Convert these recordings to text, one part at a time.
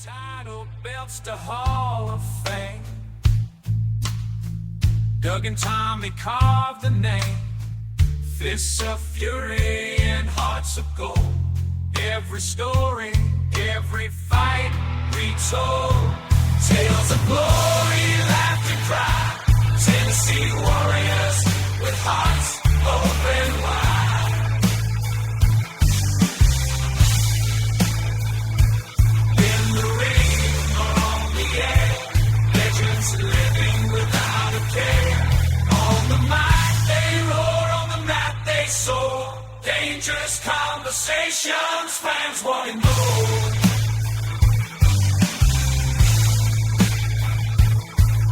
Title belts to Hall of Fame. Doug and Tommy carved the name. Fists of fury and hearts of gold. Every story, every fight retold. Tales of glory, laughter, cry. Tennessee warriors with hearts open wide. In the ring or on the air, legends living without a care. On the mic they roar, on the mat they soar. Dangerous conversations, fans wanting more.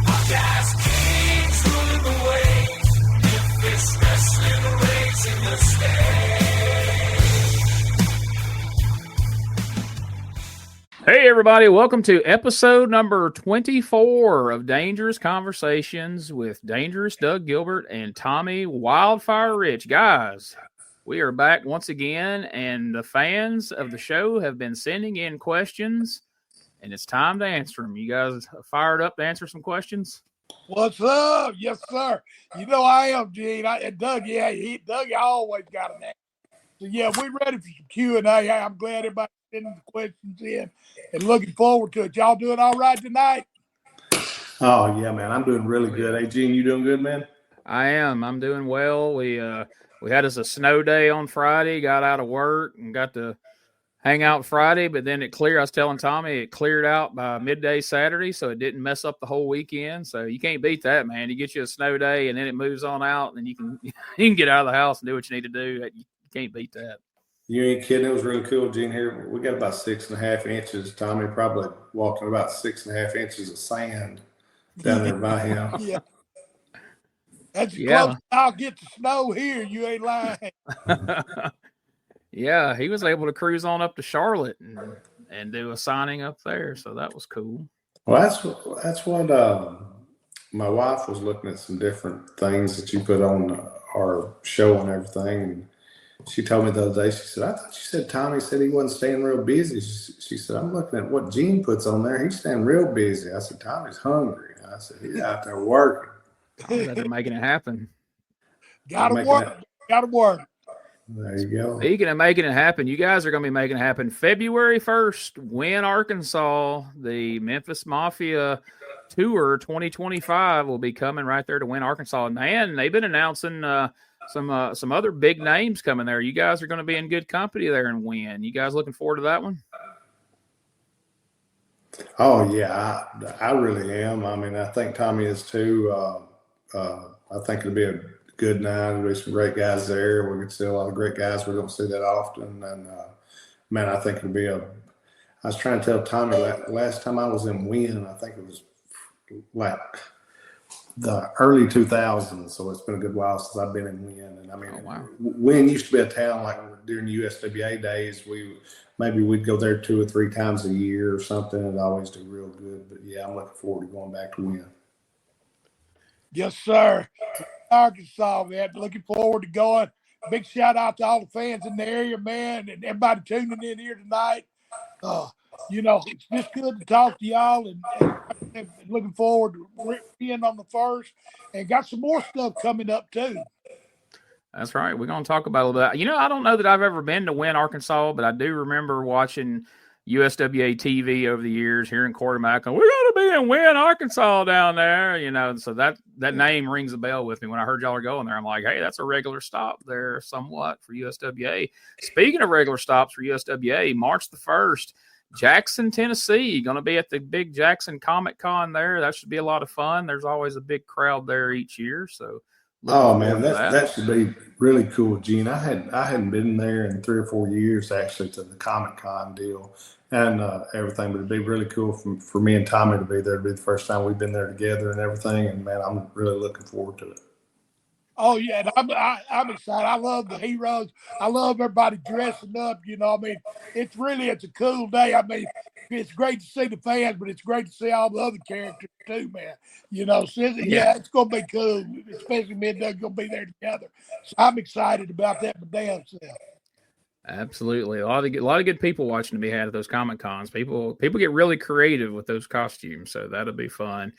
Podcast kings ruling the waves. Memphis wrestling raising the stage. Hey everybody, welcome to episode number 24 of Dangerous Conversations with Dangerous Doug Gilbert and Tommy Wildfire Rich. Guys, we are back once again, and the fans of the show have been sending in questions, and it's time to answer them. You guys fired up to answer some questions? What's up? Yes, sir. You know I am, Gene. Doug, Doug always got an answer. So, yeah, we're ready for some Q&A. I'm glad everybody's sending the questions in and looking forward to it. Y'all doing all right tonight? Oh, yeah, man. I'm doing really good. Hey, Gene, you doing good, man? I am. I'm doing well. We had us a snow day on Friday, got out of work and got to hang out Friday, but then it cleared. I was telling Tommy it cleared out by midday Saturday, so it didn't mess up the whole weekend. So you can't beat that, man. You get you a snow day, and then it moves on out, and you can get out of the house and do what you need to do. You can't beat that. You ain't kidding. It was really cool, Gene. Here we got about 6.5 inches. Tommy probably walking about 6.5 inches of sand down there by him. Yeah. That's close. I'll get the snow here. You ain't lying. Yeah, he was able to cruise on up to Charlotte and do a signing up there, so that was cool. Well, that's what my wife was looking at some different things that you put on our show and everything, and she told me the other day, she said, I thought you said Tommy said he wasn't staying real busy. She said, I'm looking at what Gene puts on there. He's staying real busy. I said, Tommy's hungry. I said, he's out there working. They're making it happen. Gotta work. There you go. Speaking of making it happen, you guys are going to be making it happen. February 1st, Win, Arkansas, the Memphis Mafia Tour 2025 will be coming right there to Win, Arkansas. And man, they've been announcing some other big names coming there. You guys are going to be in good company there and Win. You guys looking forward to that one? Oh, yeah, I really am. I mean, I think Tommy is too. I think it'll be a good night. There'll be some great guys there. We're going to see a lot of great guys. We don't see that often. And, man, I think it'll be I was trying to tell Tommy last time I was in Win, I think it was like the early 2000s. So it's been a good while since I've been in Win. And, I mean, Win used to be a town like during the USWA days. We'd go there 2 or 3 times a year or something and always do real good. But, yeah, I'm looking forward to going back to Win. Yes, sir. Arkansas, man. Looking forward to going. Big shout out to all the fans in the area, man, and everybody tuning in here tonight. It's just good to talk to y'all and looking forward to being on the first and got some more stuff coming up too. That's right. We're going to talk about a little bit. I don't know that I've ever been to Win, Arkansas, but I do remember watching USWA TV over the years, hearing quarterback, we're going to be in Win, Arkansas down there, so that name rings a bell with me. When I heard y'all are going there, I'm like, hey, that's a regular stop there somewhat for USWA. Speaking of regular stops for USWA, March the 1st, Jackson, Tennessee, going to be at the big Jackson Comic Con there. That should be a lot of fun. There's always a big crowd there each year, so. Oh man, that should be really cool, Gene. I hadn't been there in 3 or 4 years actually to the Comic Con deal and everything, but it'd be really cool for me and Tommy to be there. It'd be the first time we've been there together and everything, and man, I'm really looking forward to it. Oh yeah, I'm excited. I love the heroes. I love everybody dressing up. It's a cool day. I mean, it's great to see the fans, but it's great to see all the other characters too, man. It's gonna be cool, especially me and Doug gonna be there together. So I'm excited about that my damn self. Absolutely. A lot of good people watching to be had at those Comic Cons. People get really creative with those costumes, so that'll be fun.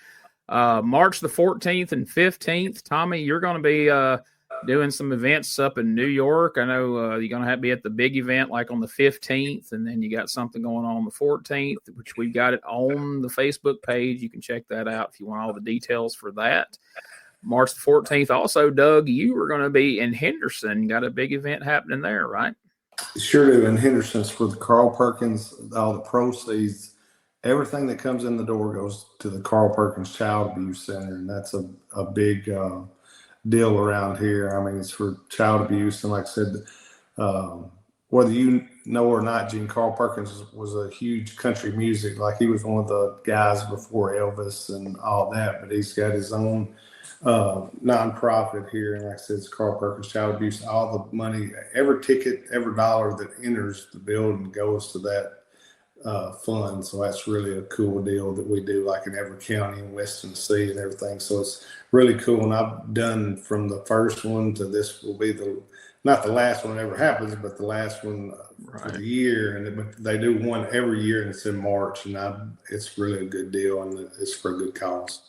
March the 14th and 15th, Tommy, you're going to be doing some events up in New York. I know you're going to be at the big event like on the 15th, and then you got something going on the 14th, which we've got it on the Facebook page. You can check that out if you want all the details for that. March the 14th. Also, Doug, you are going to be in Henderson. You got a big event happening there, right? Sure do. In Henderson's for the Carl Perkins, all the proceeds, everything that comes in the door goes to the Carl Perkins Child Abuse Center. And that's a big deal around here. I mean, it's for child abuse. And like I said, whether you know or not, Gene, Carl Perkins was a huge country music. Like he was one of the guys before Elvis and all that, but he's got his own nonprofit here, and like I said, it's Carl Perkins Child Abuse. All the money, every ticket, every dollar that enters the building goes to that fund. So that's really a cool deal that we do, like in every county in West Tennessee and everything. So it's really cool. And I've done from the first one to this will be not the last one that ever happens, but the last one for the year. And they do one every year, and it's in March, and it's really a good deal, and it's for a good cause.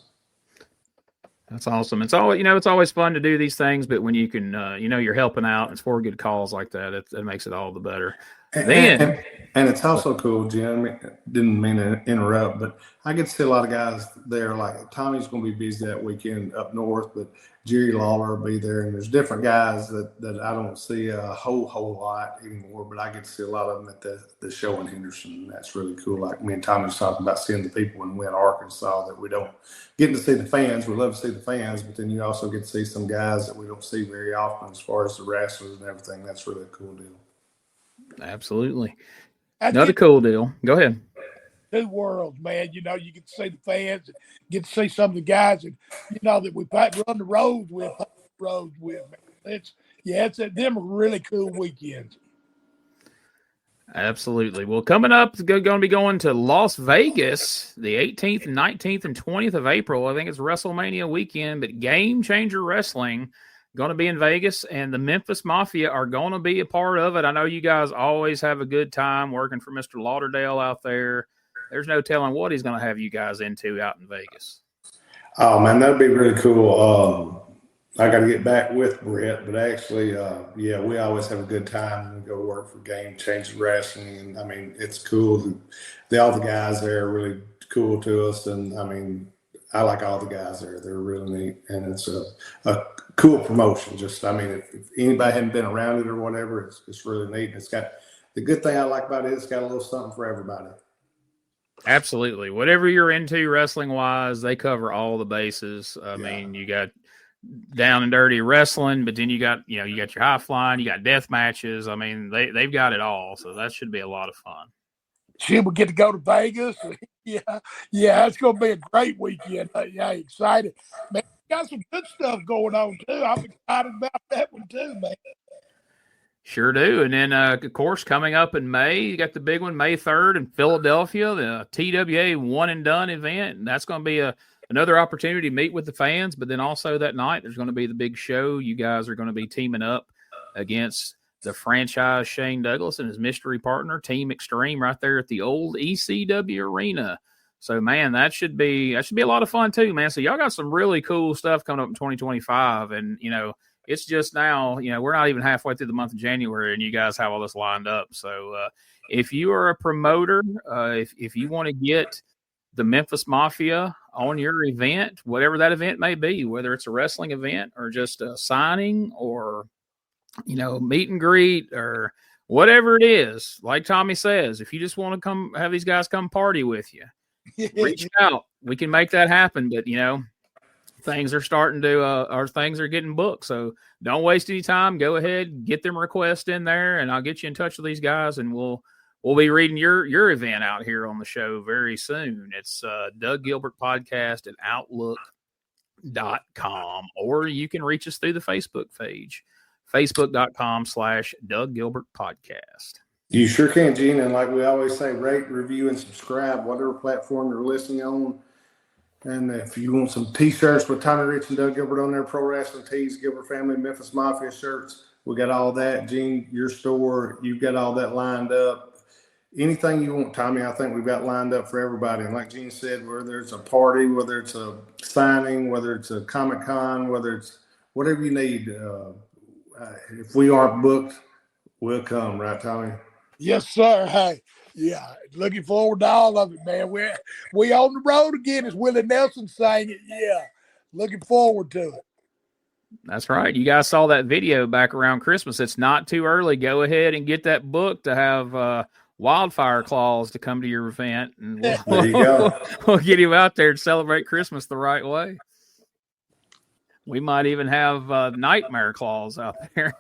That's awesome. It's always fun to do these things, but when you can, you're helping out, it's for good cause like that. It makes it all the better. And it's also cool, Jim. Didn't mean to interrupt, but I get to see a lot of guys there. Like Tommy's going to be busy that weekend up north, but Jerry Lawler will be there, and there's different guys that I don't see a whole lot anymore, but I get to see a lot of them at the show in Henderson. That's really cool. Like me and Tommy was talking about seeing the people in Wynn, Arkansas, that we don't get to see the fans. We love to see the fans, but then you also get to see some guys that we don't see very often as far as the wrestlers and everything. That's really a cool deal. Absolutely. Another cool deal. Go ahead. Two worlds, man. You get to see the fans, and get to see some of the guys, and that we run the roads with, man. It's them are really cool weekends. Absolutely. Well, coming up, going to be going to Las Vegas the 18th, 19th, and 20th of April. I think it's WrestleMania weekend, but Game Changer Wrestling going to be in Vegas, and the Memphis Mafia are going to be a part of it. I know you guys always have a good time working for Mr. Lauderdale out there. There's no telling what he's going to have you guys into out in Vegas. Oh, man, that'd be really cool. I got to get back with Brett, but actually, we always have a good time when we go to work for Game Changer Wrestling. And, I mean, it's cool. All the guys there are really cool to us, and, I mean, I like all the guys there. They're really neat, and it's a cool promotion. Just, I mean, if anybody hadn't been around it or whatever, it's really neat. And it's got the good thing I like about it, it's got a little something for everybody. Absolutely. Whatever you're into wrestling wise, they cover all the bases. I mean, you got down and dirty wrestling, but then you got your high flying, you got death matches. I mean, they've got it all. So that should be a lot of fun. Should we get to go to Vegas? Yeah, it's going to be a great weekend. Excited. Man, got some good stuff going on, too. I'm excited about that one, too, man. Sure do. And then, of course, coming up in May, you got the big one, May 3rd in Philadelphia, the TWA One and Done event. And that's going to be another opportunity to meet with the fans. But then also that night, there's going to be the big show. You guys are going to be teaming up against the franchise Shane Douglas and his mystery partner, Team Extreme, right there at the old ECW Arena. So, man, that should be a lot of fun too, man. So y'all got some really cool stuff coming up in 2025. And, it's just now, we're not even halfway through the month of January, and you guys have all this lined up. So if you are a promoter, if you want to get the Memphis Mafia on your event, whatever that event may be, whether it's a wrestling event or just a signing or, meet and greet or whatever it is, like Tommy says, if you just want to come have these guys come party with you, reach out. We can make that happen. But, things are starting to, things are getting booked. So don't waste any time. Go ahead, get them requests in there, and I'll get you in touch with these guys, and we'll be reading your event out here on the show very soon. It's Doug Gilbert Podcast at Outlook.com, or you can reach us through the Facebook page, Facebook.com/Doug Gilbert Podcast. You sure can, Gene. And like we always say, rate, review, and subscribe, whatever platform you're listening on. And if you want some T-shirts with Tommy Rich and Doug Gilbert on there, Pro Wrestling Tees, Gilbert Family, Memphis Mafia shirts, We got all that. Gene, your store, you've got all that lined up. Anything you want, Tommy, I think we've got lined up for everybody. And like Gene said, whether it's a party, whether it's a signing, whether it's a Comic-Con, whether it's whatever you need, if we aren't booked, we'll come, right, Tommy? Yes, sir. Hey, yeah, looking forward to all of it, man. We on the road again, as Willie Nelson sang it. Yeah, looking forward to it. That's right. You guys saw that video back around Christmas. It's not too early. Go ahead and get that book to have Wildfire Claws to come to your event, and There you go. we'll get him out there to celebrate Christmas the right way. We might even have Nightmare Claws out there.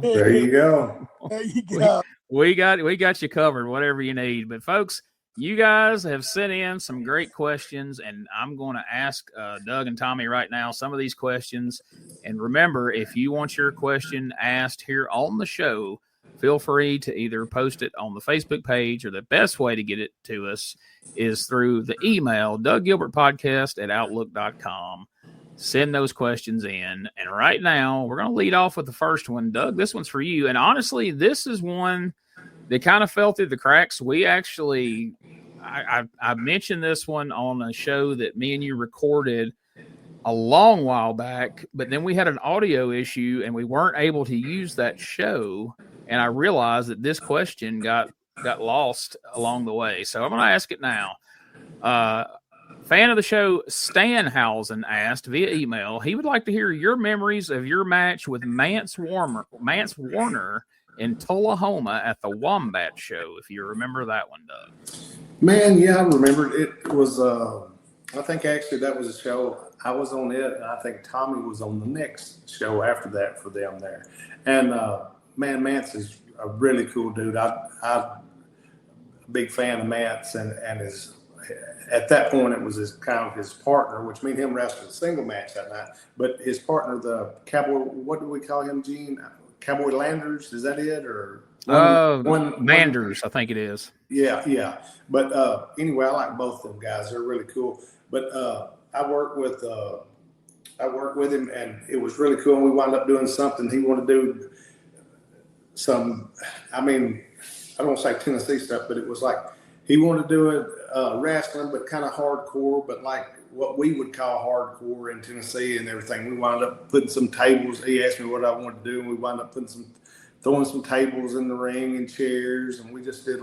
There you go. There you go. We got you covered, whatever you need. But folks, you guys have sent in some great questions, and I'm going to ask Doug and Tommy right now some of these questions. And remember, if you want your question asked here on the show, feel free to either post it on the Facebook page, or the best way to get it to us is through the email, douggilbertpodcast@outlook.com. Send those questions in. And right now, we're going to lead off with the first one. Doug, this one's for you. And honestly, this is one that kind of fell through the cracks. We actually, I mentioned this one on a show that me and you recorded a long while back, but then we had an audio issue and we weren't able to use that show. And I realized that this question got lost along the way. So I'm going to ask it now. Fan of the show, Stanhausen, asked via email, he would like to hear your memories of your match with Mance Warner in Tullahoma at the W.O.M.B.A.T show, if you remember that one, Doug. Man, yeah, I remember it. It was, I think actually that was a show. I was on it, and I think Tommy was on the next show after that for them there. And, man, Mance is a really cool dude. I'm a big fan of Mance, and his, at that point it was his partner, which made him wrestle a single match that night. But his partner, the Cowboy, what do we call him, Gene? Cowboy Landers, is that it? Or Manders, I think it is. Yeah. But anyway, I like both of them guys. They're really cool. But I worked with him, and it was really cool. And we wound up doing something. He wanted to do some, I mean, I don't want to say Tennessee stuff, but it was like he wanted to do it wrestling, but kind of hardcore, but like what we would call hardcore in Tennessee and everything. We wound up putting some tables. He asked me what I wanted to do, and we wound up throwing some tables in the ring and chairs, and we just did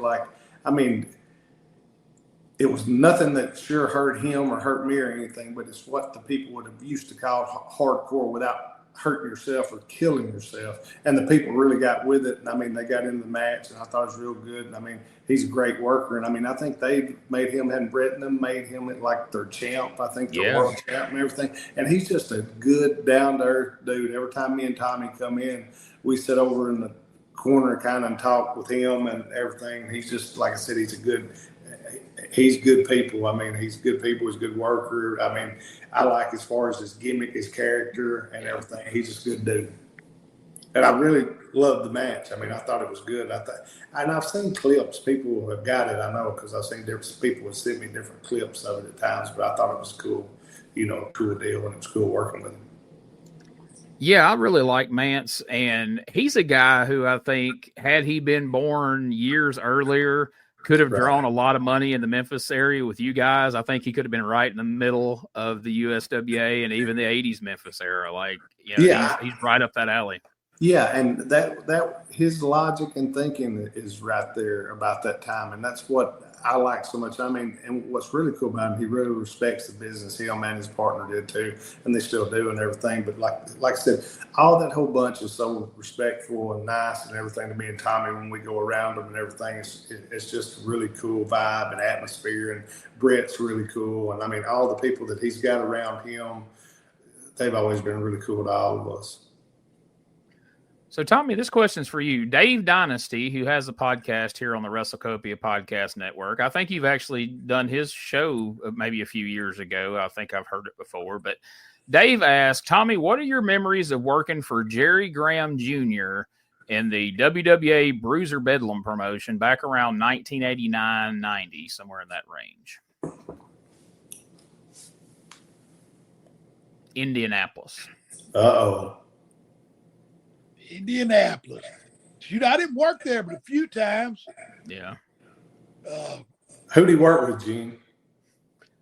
it was nothing that sure hurt him or hurt me or anything, but it's what the people would have used to call hardcore without hurting yourself or killing yourself. And the people really got with it. And they got in the match, and I thought it was real good. And he's a great worker. And I think they made him, and Bretton made him like their champ. I think the world champ and everything. And he's just a good, down to earth dude. Every time me and Tommy come in, we sit over in the corner kind of and talk with him and everything. He's just, like I said, he's good people. He's good people. He's a good worker. I like as far as his gimmick, his character and everything. He's just a good dude. And I really loved the match. I thought it was good. And I've seen clips. People have got it, I know, because I've seen different people would send me different clips of it at times. But I thought it was cool, cool deal, and it was cool working with him. Yeah, I really like Mance, and he's a guy who I think, had he been born years earlier, could have drawn a lot of money in the Memphis area with you guys. I think he could have been right in the middle of the USWA and even the 80s Memphis era. He's right up that alley. Yeah, and that his logic and thinking is right there about that time, and that's what I like so much. And what's really cool about him, he really respects the business. Him and his partner did too, and they still do and everything. But like I said, all that whole bunch is so respectful and nice and everything to me and Tommy when we go around them and everything. It's just a really cool vibe and atmosphere. And Brett's really cool, and all the people that he's got around him, they've always been really cool to all of us. So, Tommy, this question's for you. Dave Dynasty, who has a podcast here on the WrestleCopia Podcast Network. I think you've actually done his show maybe a few years ago. I think I've heard it before. But Dave asked, Tommy, what are your memories of working for Jerry Graham Jr. in the WWA Bruiser Bedlam promotion back around 1989-90, somewhere in that range? Indianapolis. Uh-oh. Indianapolis. Shoot, I didn't work there but a few times. Yeah. Who do you work with, Gene?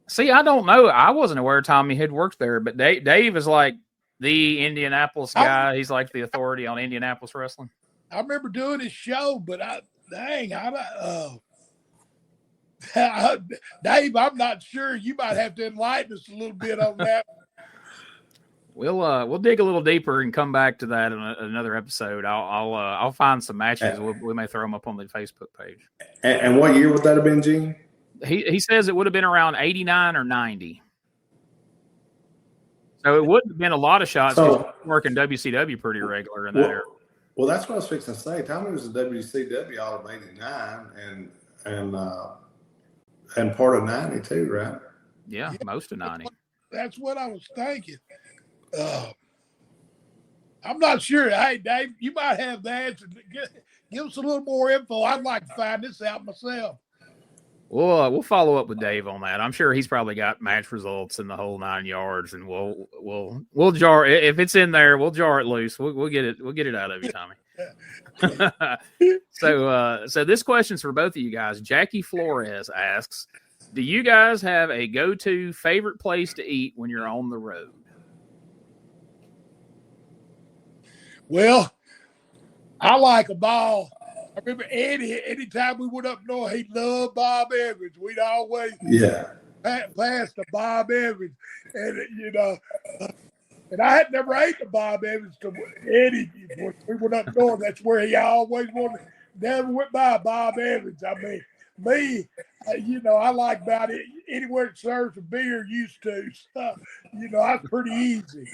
See, I don't know. I wasn't aware Tommy had worked there, but Dave is like the Indianapolis guy. He's like the authority on Indianapolis wrestling. I remember doing his show, but Dave, I'm not sure. You might have to enlighten us a little bit on that. We'll dig a little deeper and come back to that in another episode. I'll find some matches. We may throw them up on the Facebook page. And what year would that have been, Gene? He says it would have been around 89 or 90. So it wouldn't have been a lot of shots. So, working WCW pretty regular in that era. Well, that's what I was fixing to say. Tommy was in WCW all of 89 and part of 90 too, right? Yeah, most of 90. That's what I was thinking. I'm not sure. Hey, Dave, you might have the answer. Give us a little more info. I'd like to find this out myself. We'll follow up with Dave on that. I'm sure he's probably got match results in the whole 9 yards, and we'll jar if it's in there. We'll jar it loose. We'll get it out of you, Tommy. So this question's for both of you guys. Jackie Flores asks, do you guys have a go-to favorite place to eat when you're on the road? Well, I like a ball. I remember Eddie, anytime we went up north, he loved Bob Evans. We'd always pass the Bob Evans. And, and I had never ate the Bob Evans to Eddie. When we went up north, that's where he always wanted. Never went by Bob Evans. I mean, me, I like about it. Anywhere that serves a beer used to. So, I'm pretty easy.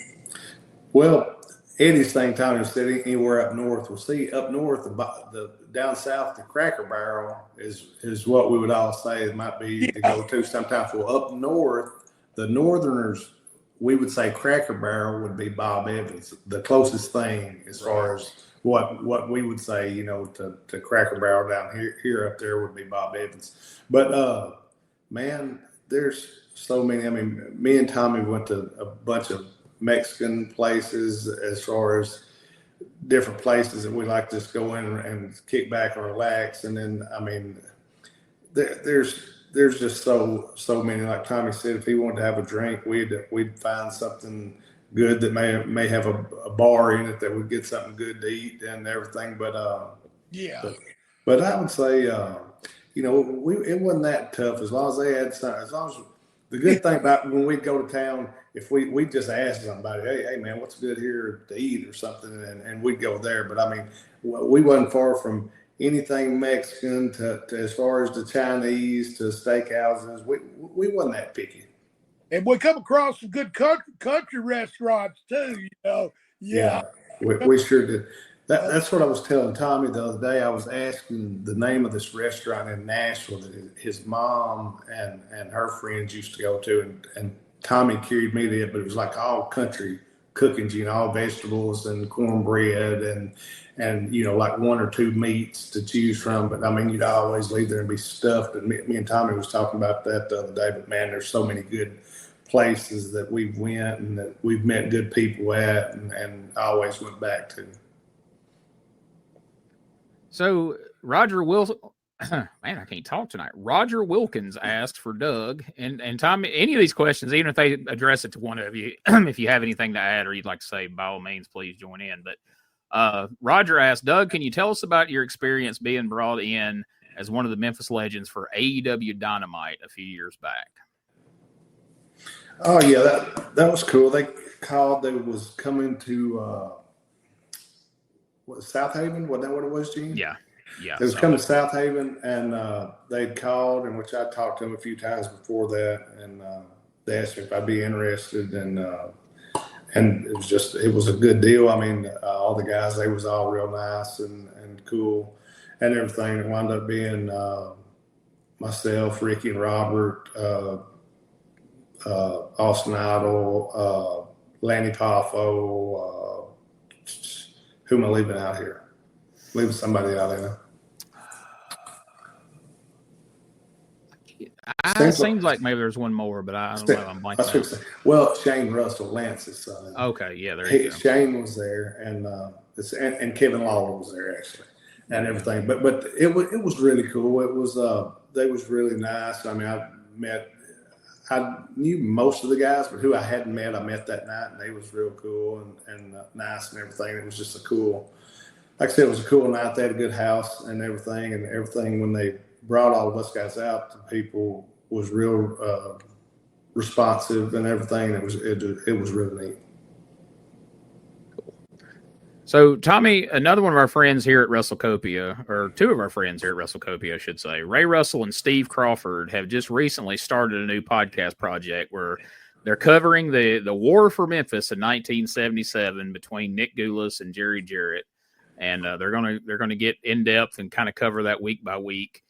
Well, Eddie's thing, Tommy said anywhere up north. Well, see, up north, the down south, the Cracker Barrel is what we would all say it might be to go to sometimes. Well, up north, the Northerners, we would say Cracker Barrel would be Bob Evans, the closest thing as far as what we would say, to Cracker Barrel down here up there would be Bob Evans. But man, there's so many. I mean, me and Tommy went to a bunch of Mexican places as far as different places that we like to just go in and kick back and relax. And then, I mean, there's just so many. Like Tommy said, if he wanted to have a drink, we'd find something good that may have a bar in it that would get something good to eat and everything. But but I would say it wasn't that tough as long as they had something. As long as the good thing about when we'd go to town, if we just asked somebody, hey man, what's good here to eat or something, and we'd go there. But I mean, we wasn't far from anything Mexican to as far as the Chinese to steakhouses. We wasn't that picky. And we come across some good country restaurants too, Yeah, we sure did. That's what I was telling Tommy the other day. I was asking the name of this restaurant in Nashville that his mom and her friends used to go to, and Tommy carried me to it, but it was like all country cooking, all vegetables and cornbread and like one or two meats to choose from. But I mean, you'd always leave there and be stuffed. And me and Tommy was talking about that the other day. But man, there's so many good places that we've went and that we've met good people at and always went back to. So Roger Wilson, man, I can't talk tonight. Roger Wilkins asked for Doug and Tommy. Any of these questions, even if they address it to one of you, if you have anything to add or you'd like to say, by all means, please join in. But Roger asked, Doug, can you tell us about your experience being brought in as one of the Memphis Legends for AEW Dynamite a few years back? Oh yeah, that was cool. They called. They was coming to South Haven. Wasn't that what it was, Gene? Yeah. It was coming to South Haven, and they'd called, and which I talked to them a few times before that, and they asked me if I'd be interested, and it was a good deal. I mean, all the guys, they was all real nice and cool and everything. It wound up being myself, Ricky and Robert, Austin Idol, Lanny Poffo, who am I leaving out here? Leaving somebody out there. It seems like maybe there's one more, but I don't know. I'm blanking. Well, Shane Russell, Lance's son. Okay, yeah, there you go. Shane was there, and And Kevin Lawler was there actually, and everything. But it was really cool. It was they was really nice. I mean, I knew most of the guys, but who I hadn't met, I met that night, and they was real cool and nice and everything. It was just a cool, like I said, it was a cool night. They had a good house and everything when they brought all of us guys out, the people was real responsive and everything. It was really neat. So, Tommy, another one of our friends here at WrestleCopia, or two of our friends here at WrestleCopia, I should say, Ray Russell and Steve Crawford, have just recently started a new podcast project where they're covering the War for Memphis in 1977 between Nick Gulas and Jerry Jarrett, and they're gonna get in depth and kind of cover that week by week.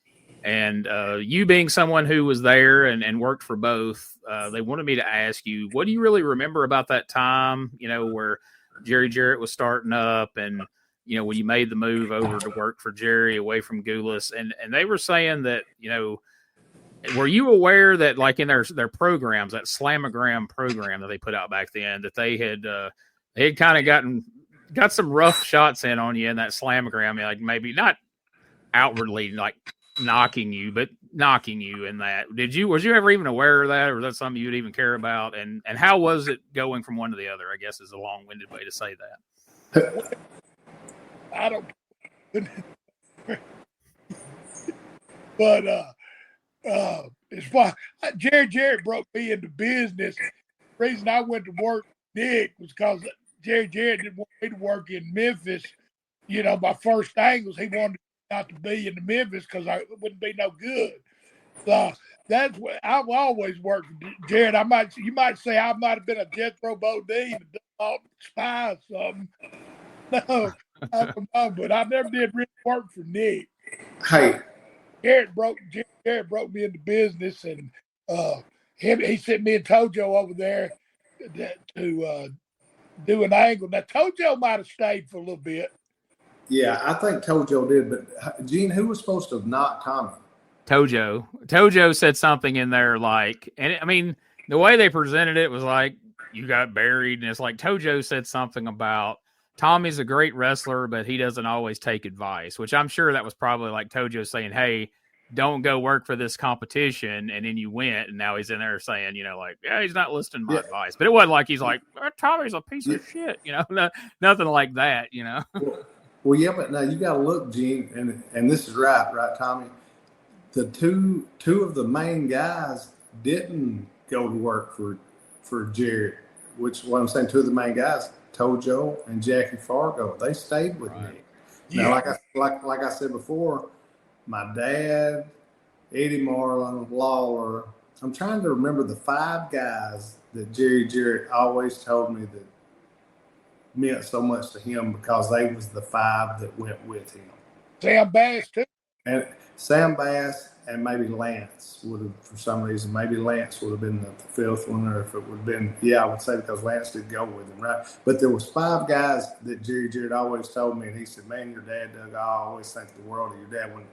And you being someone who was there and worked for both, they wanted me to ask you, what do you really remember about that time? You know, where Jerry Jarrett was starting up, and you know when you made the move over to work for Jerry away from Gulas, and they were saying that, you know, were you aware that like in their programs, that Slamagram program that they put out back then, that they had kind of got some rough shots in on you in that Slamagram, like maybe not outwardly like knocking you, but knocking you in that. Was you ever even aware of that, or was that something you'd even care about? And how was it going from one to the other, I guess is a long-winded way to say that. I don't but it's why Jarrett broke me into business. The reason I went to work with Nick was because Jarrett didn't want me to work in Memphis. You know, my first thing was he wanted not to be in the Memphis because I wouldn't be no good. So that's what I've always worked with Jarrett. You might say I might have been a Jethro Bodine, a spy or something. No, I don't know, but I never did really work for Nick. Hey, Jarrett broke me into business, and he sent me and Tojo over there to do an angle. Now Tojo might have stayed for a little bit. Yeah, I think Tojo did, but Gene, who was supposed to have knocked Tommy? Tojo said something in there like, and I mean, the way they presented it was like, you got buried, and it's like Tojo said something about Tommy's a great wrestler, but he doesn't always take advice, which I'm sure that was probably like Tojo saying, hey, don't go work for this competition. And then you went, and now he's in there saying, you know, like, yeah, he's not listening to my advice. But it wasn't like he's like, Tommy's a piece of shit, you know, nothing like that, you know. Well, yeah, but now you got to look, Gene, and this is right, Tommy. The two of the main guys didn't go to work for Jarrett, which what I'm saying, two of the main guys, Tojo and Jackie Fargo, they stayed with me. Now, like I said before, my dad, Eddie Marlin, Lawler. I'm trying to remember the 5 guys that Jerry Jarrett always told me that meant so much to him because they was the 5 that went with him. Sam Bass too. And Sam Bass and maybe Lance would have, for some reason, maybe Lance would have been the 5th one, or if it would have been, I would say because Lance did go with him, right? But there was 5 guys that Jerry Jarrett always told me, and he said, man, your dad, Doug, I always think the world of your dad when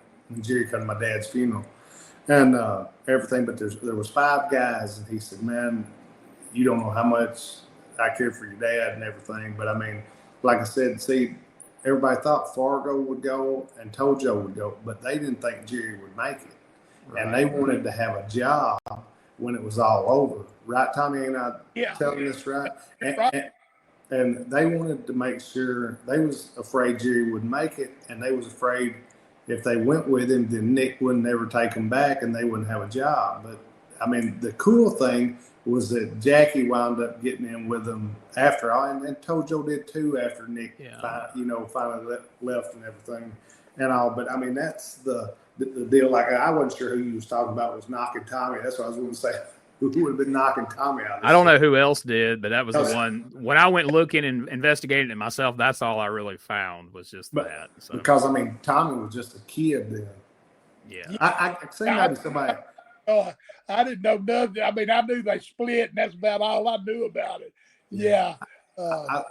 Jerry come to my dad's funeral and everything. But there was 5 guys, and he said, man, you don't know how much I care for your dad and everything. But I mean, like I said, see, everybody thought Fargo would go and Tojo would go, but they didn't think Jerry would make it. Right. And they wanted to have a job when it was all over. Right, Tommy? Ain't I telling this right? And they wanted to make sure, they was afraid Jerry would make it, and they was afraid if they went with him, then Nick wouldn't ever take him back and they wouldn't have a job. But, I mean, the cool thing was that Jackie wound up getting in with them after all, and Tojo did too after Nick, finally left and everything and all. But I mean, that's the deal. Like, I wasn't sure who you was talking about was knocking Tommy. That's what I was going to say. Who would have been knocking Tommy out? I don't know who else did, but that was the one. When I went looking and investigating it myself, that's all I really found was just that. So. Because I mean, Tommy was just a kid then. Yeah, I seen maybe somebody. I didn't know nothing. I mean, I knew they split, and that's about all I knew about it. Yeah. I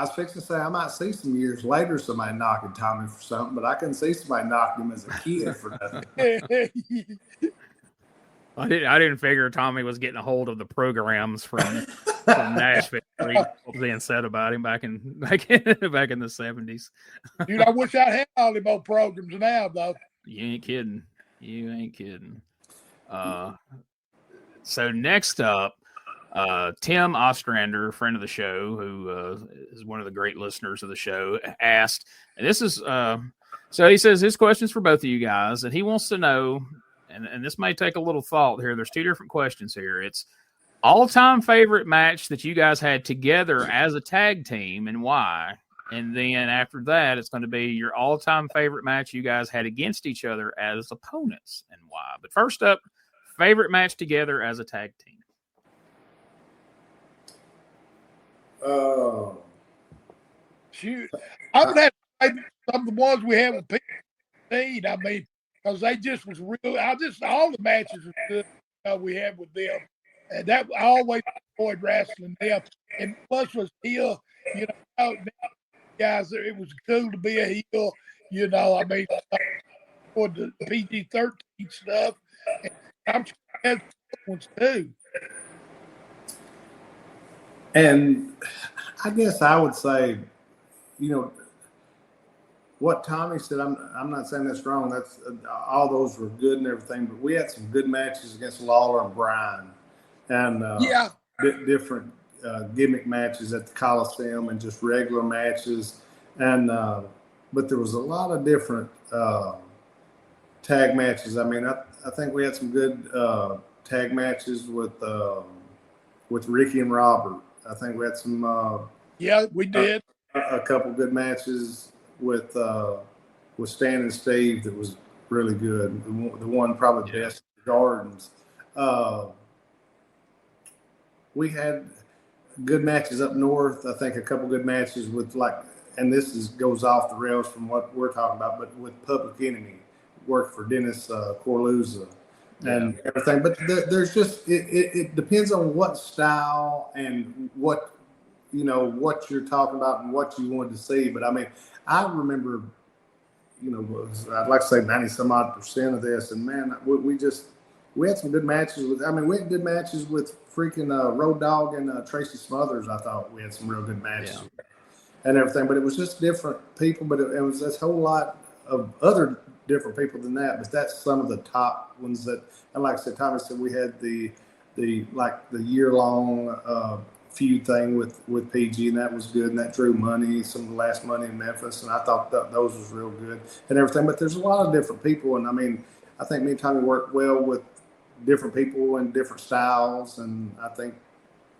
was fixing to say I might see some years later somebody knocking Tommy for something, but I couldn't see somebody knocking him as a kid for nothing. I didn't figure Tommy was getting a hold of the programs from from Nashville. What was being said about him back in the 70s. Dude, I wish I had all them old programs now, though. You ain't kidding. So next up, Tim Ostrander, friend of the show, who is one of the great listeners of the show, asked, and this is so he says his question's for both of you guys, and he wants to know, and this may take a little thought here. There's two different questions here. It's all-time favorite match that you guys had together as a tag team and why. And then after that, it's going to be your all-time favorite match you guys had against each other as opponents and why. But first up, favorite match together as a tag team. Shoot, I would have to say some of the ones we had with P. I mean, because they just was real. All the matches were good we had with them, and that I always enjoyed wrestling them. And plus was heel, guys. It was cool to be a heel. I mean, for the PG-13 stuff, and I'm sure that's ones too. And I guess I would say, what Tommy said, I'm not saying that's wrong. That's all those were good and everything, but we had some good matches against Lawler and Brian, and different gimmick matches at the Coliseum and just regular matches, and but there was a lot of different tag matches. I mean, I think we had some good tag matches with Ricky and Robert. I think we had some. We did a couple good matches with Stan and Steve that was really good. The one probably best Gardens. We had good matches up north. I think a couple good matches with and this goes off the rails from what we're talking about, but with Public Enemy, worked for Dennis Corluzza and everything. But there's just it depends on what style and what you're talking about and what you wanted to see. But I mean, I remember, I'd like to say 90-some-odd% of this, and man, we had some good matches with. I mean, we had good matches with freaking Road Dogg and Tracy Smothers. I thought we had some real good matches and everything. But it was just different people. But it was a whole lot of other different people than that. But that's some of the top ones that. And like I said, Tommy said we had the year-long feud thing with PG, and that was good, and that drew money, some of the last money in Memphis, and I thought those was real good and everything. But there's a lot of different people, and I mean, I think me and Tommy worked well with different people and different styles, and I think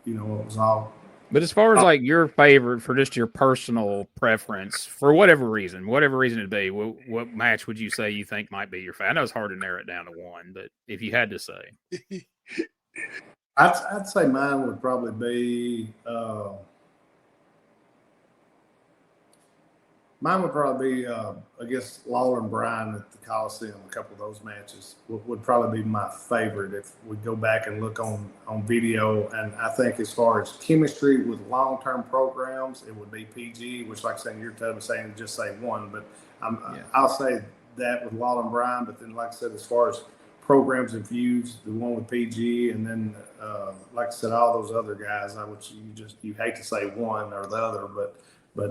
it was all. But as far as your favorite for just your personal preference, for whatever reason it'd be, what match would you say you think might be your favorite? I know it's hard to narrow it down to one, but if you had to say. I'd say mine would probably be I guess Lawler and Brian at the Coliseum. A couple of those matches would probably be my favorite if we go back and look on video. And I think as far as chemistry with long-term programs, it would be PG, which like I said, you're saying just say one, but I'll say that with Lawler and Brian. But then like I said, as far as programs and feuds, the one with PG, and then like I said, all those other guys. You hate to say one or the other, but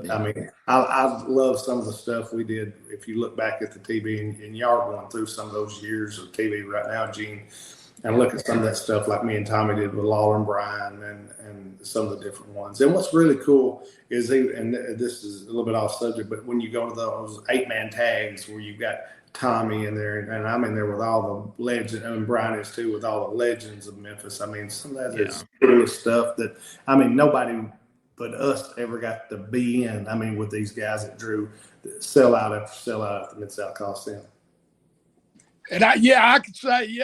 I mean, I love some of the stuff we did. If you look back at the TV, and y'all are going through some of those years of TV right now, Gene, and look at some of that stuff like me and Tommy did with Lawler and Brian, and some of the different ones. And what's really cool is, and this is a little bit off subject, but when you go to those 8-man tags where you've got Tommy in there, and I'm in there with all the legends, and Brian is too, with all the legends of Memphis. I mean, some of that is really stuff that, I mean, nobody but us ever got to be in. I mean, with these guys that drew sellout after sellout at the Mid-South Coliseum. And I could say,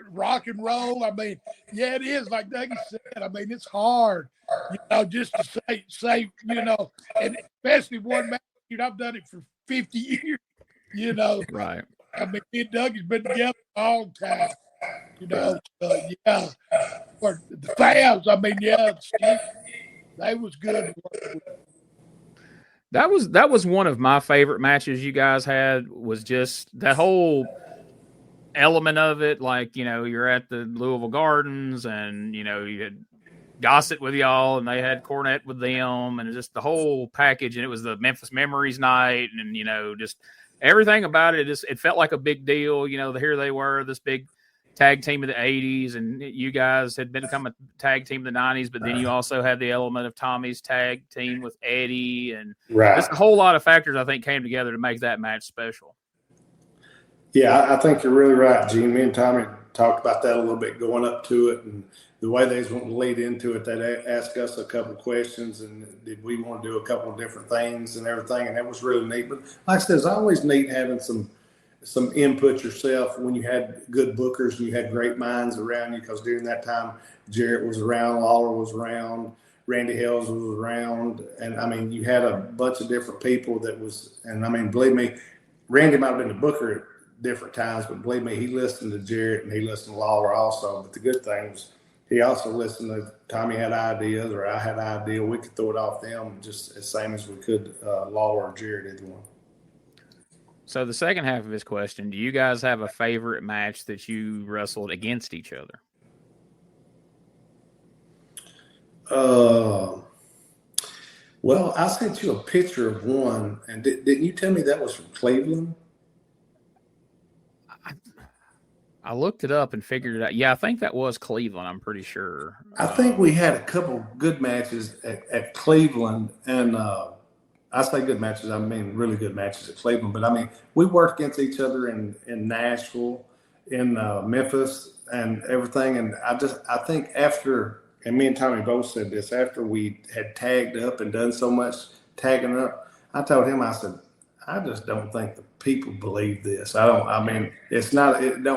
rock and roll. I mean, it is like Dougie said. I mean, it's hard, just to say, and especially one match. I've done it for 50 years. Right. I mean, me and Dougie's been together a long time. For the fans, I mean, they was good to work with. That was one of my favorite matches you guys had, was just that whole element of it. Like, you're at the Louisville Gardens, and, you had Gossett with y'all, and they had Cornette with them, and just the whole package. And it was the Memphis Memories night, and just everything about it. It felt like a big deal. Here they were, this big tag team of the '80s, and you guys had become a tag team of the '90s. But then you also had the element of Tommy's tag team with Eddie, and just a whole lot of factors I think came together to make that match special. Yeah, I think you're really right, Gene. Me and Tommy talked about that a little bit going up to it, and the way they want to lead into it, they'd ask us a couple of questions, and did we want to do a couple of different things and everything, and that was really neat. But like I said, it's always neat having some input yourself when you had good bookers and you had great minds around you, because during that time, Jarrett was around, Lawler was around, Randy Hells was around, and I mean, you had a bunch of different people and I mean, believe me, Randy might have been the booker at different times, but believe me, he listened to Jarrett and he listened to Lawler also. But the good thing was he also listened to Tommy had ideas or I had an idea. We could throw it off them just as same as we could Lawler or Jarrett either one. So the second half of his question, do you guys have a favorite match that you wrestled against each other? Well, I sent you a picture of one, and didn't you tell me that was from Cleveland? I looked it up and figured it out. Yeah, I think that was Cleveland. I'm pretty sure. I think we had a couple good matches at Cleveland, and I say good matches, I mean really good matches at Cleveland. But I mean, we worked against each other in Nashville, in Memphis, and everything. And I think after, and me and Tommy both said this, after we had tagged up and done so much tagging up, I told him, I said, I just don't think the people believe this. It don't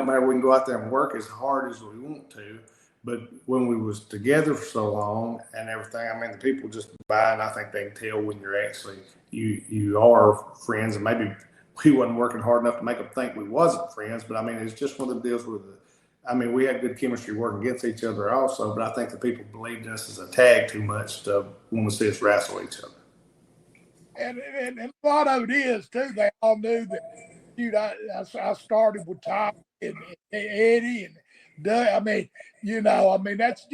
matter. We can go out there and work as hard as we want to, but when we was together for so long and everything, I mean, the people just buy, and I think they can tell when you're actually, you are friends, and maybe we wasn't working hard enough to make them think we wasn't friends, but I mean, it's just one of the deals we had good chemistry working against each other also, but I think the people believed us as a tag too much to want to see us wrestle each other. And a lot of it is, too, they all knew that, dude, I started with Tom and Eddie and Doug. I mean, that's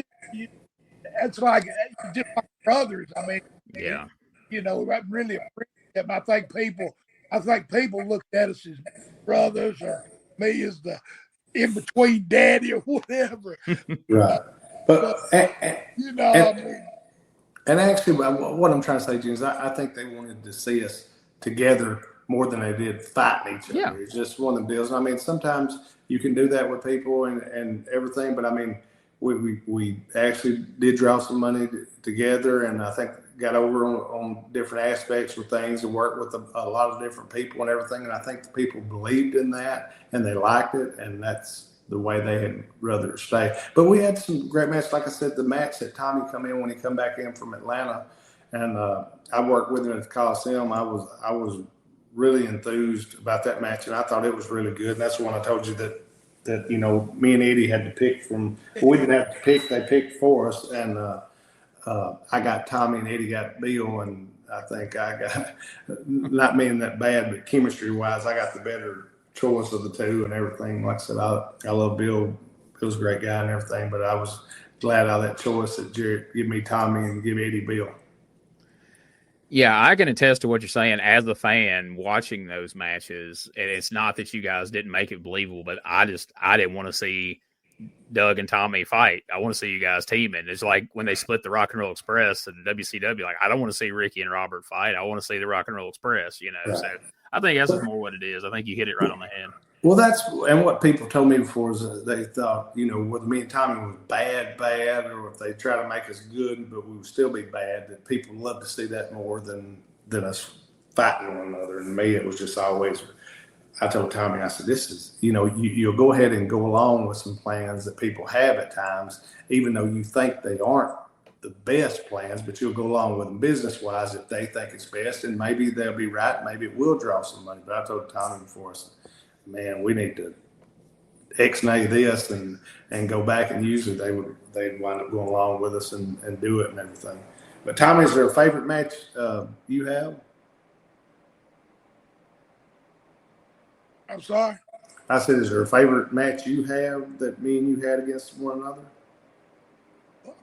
just like brothers. I mean, yeah, I really appreciate them. I think people looked at us as brothers, or me as the in-between daddy or whatever. Right. But and actually, what I'm trying to say, Jim, is I think they wanted to see us together more than they did fighting each other. Yeah. It's just one of the deals. I mean, sometimes you can do that with people and everything, but I mean, we actually did draw some money together, and I think got over on different aspects of things and worked with a lot of different people and everything. And I think the people believed in that and they liked it, and that's the way they had rather stay. But we had some great matches. Like I said, the match that Tommy come in when he come back in from Atlanta, and I worked with him at the Coliseum. I was really enthused about that match, and I thought it was really good. And that's the one I told you that me and Eddie had to pick from. We didn't have to pick; they picked for us, and I got Tommy and Eddie got Bill, and I think I got, not being that bad, but chemistry wise, I got the better choice of the two and everything. Like I said, I love Bill. Bill's a great guy and everything, but I was glad out of that choice that Jarrett give me Tommy and give Eddie Bill. Yeah, I can attest to what you're saying as a fan watching those matches. And it's not that you guys didn't make it believable, but I didn't want to see Doug and Tommy fight. I want to see you guys teaming. It's like when they split the Rock and Roll Express and WCW. Like, I don't want to see Ricky and Robert fight. I want to see the Rock and Roll Express, Right. So I think that's more what it is. I think you hit it right on the head. Well, and what people told me before is they thought, whether me and Tommy was bad, or if they try to make us good, but we would still be bad, that people love to see that more than us fighting one another. And me, it was just always, I told Tommy, I said, this is, you'll go ahead and go along with some plans that people have at times, even though you think they aren't the best plans, but you'll go along with them business-wise if they think it's best, and maybe they'll be right, maybe it will draw some money. But I told Tommy before, I said, man, we need to ex-nay this and go back, and usually they'd wind up going along with us and do it and everything. But Tommy, is there a favorite match you have? I'm sorry? I said, is there a favorite match you have that me and you had against one another?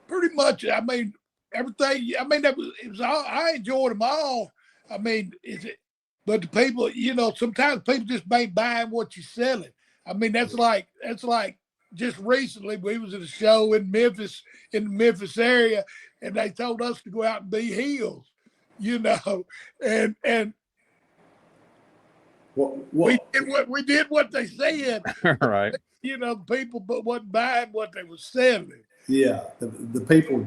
Pretty much. I mean, everything. I mean, it was all. I enjoyed them all. I mean, but the people, sometimes people just ain't buying what you're selling. I mean, that's like just recently we was at a show in Memphis, in the Memphis area, and they told us to go out and be heels, and we did what they said. Right. People but wasn't buying what they were selling. Yeah, the people.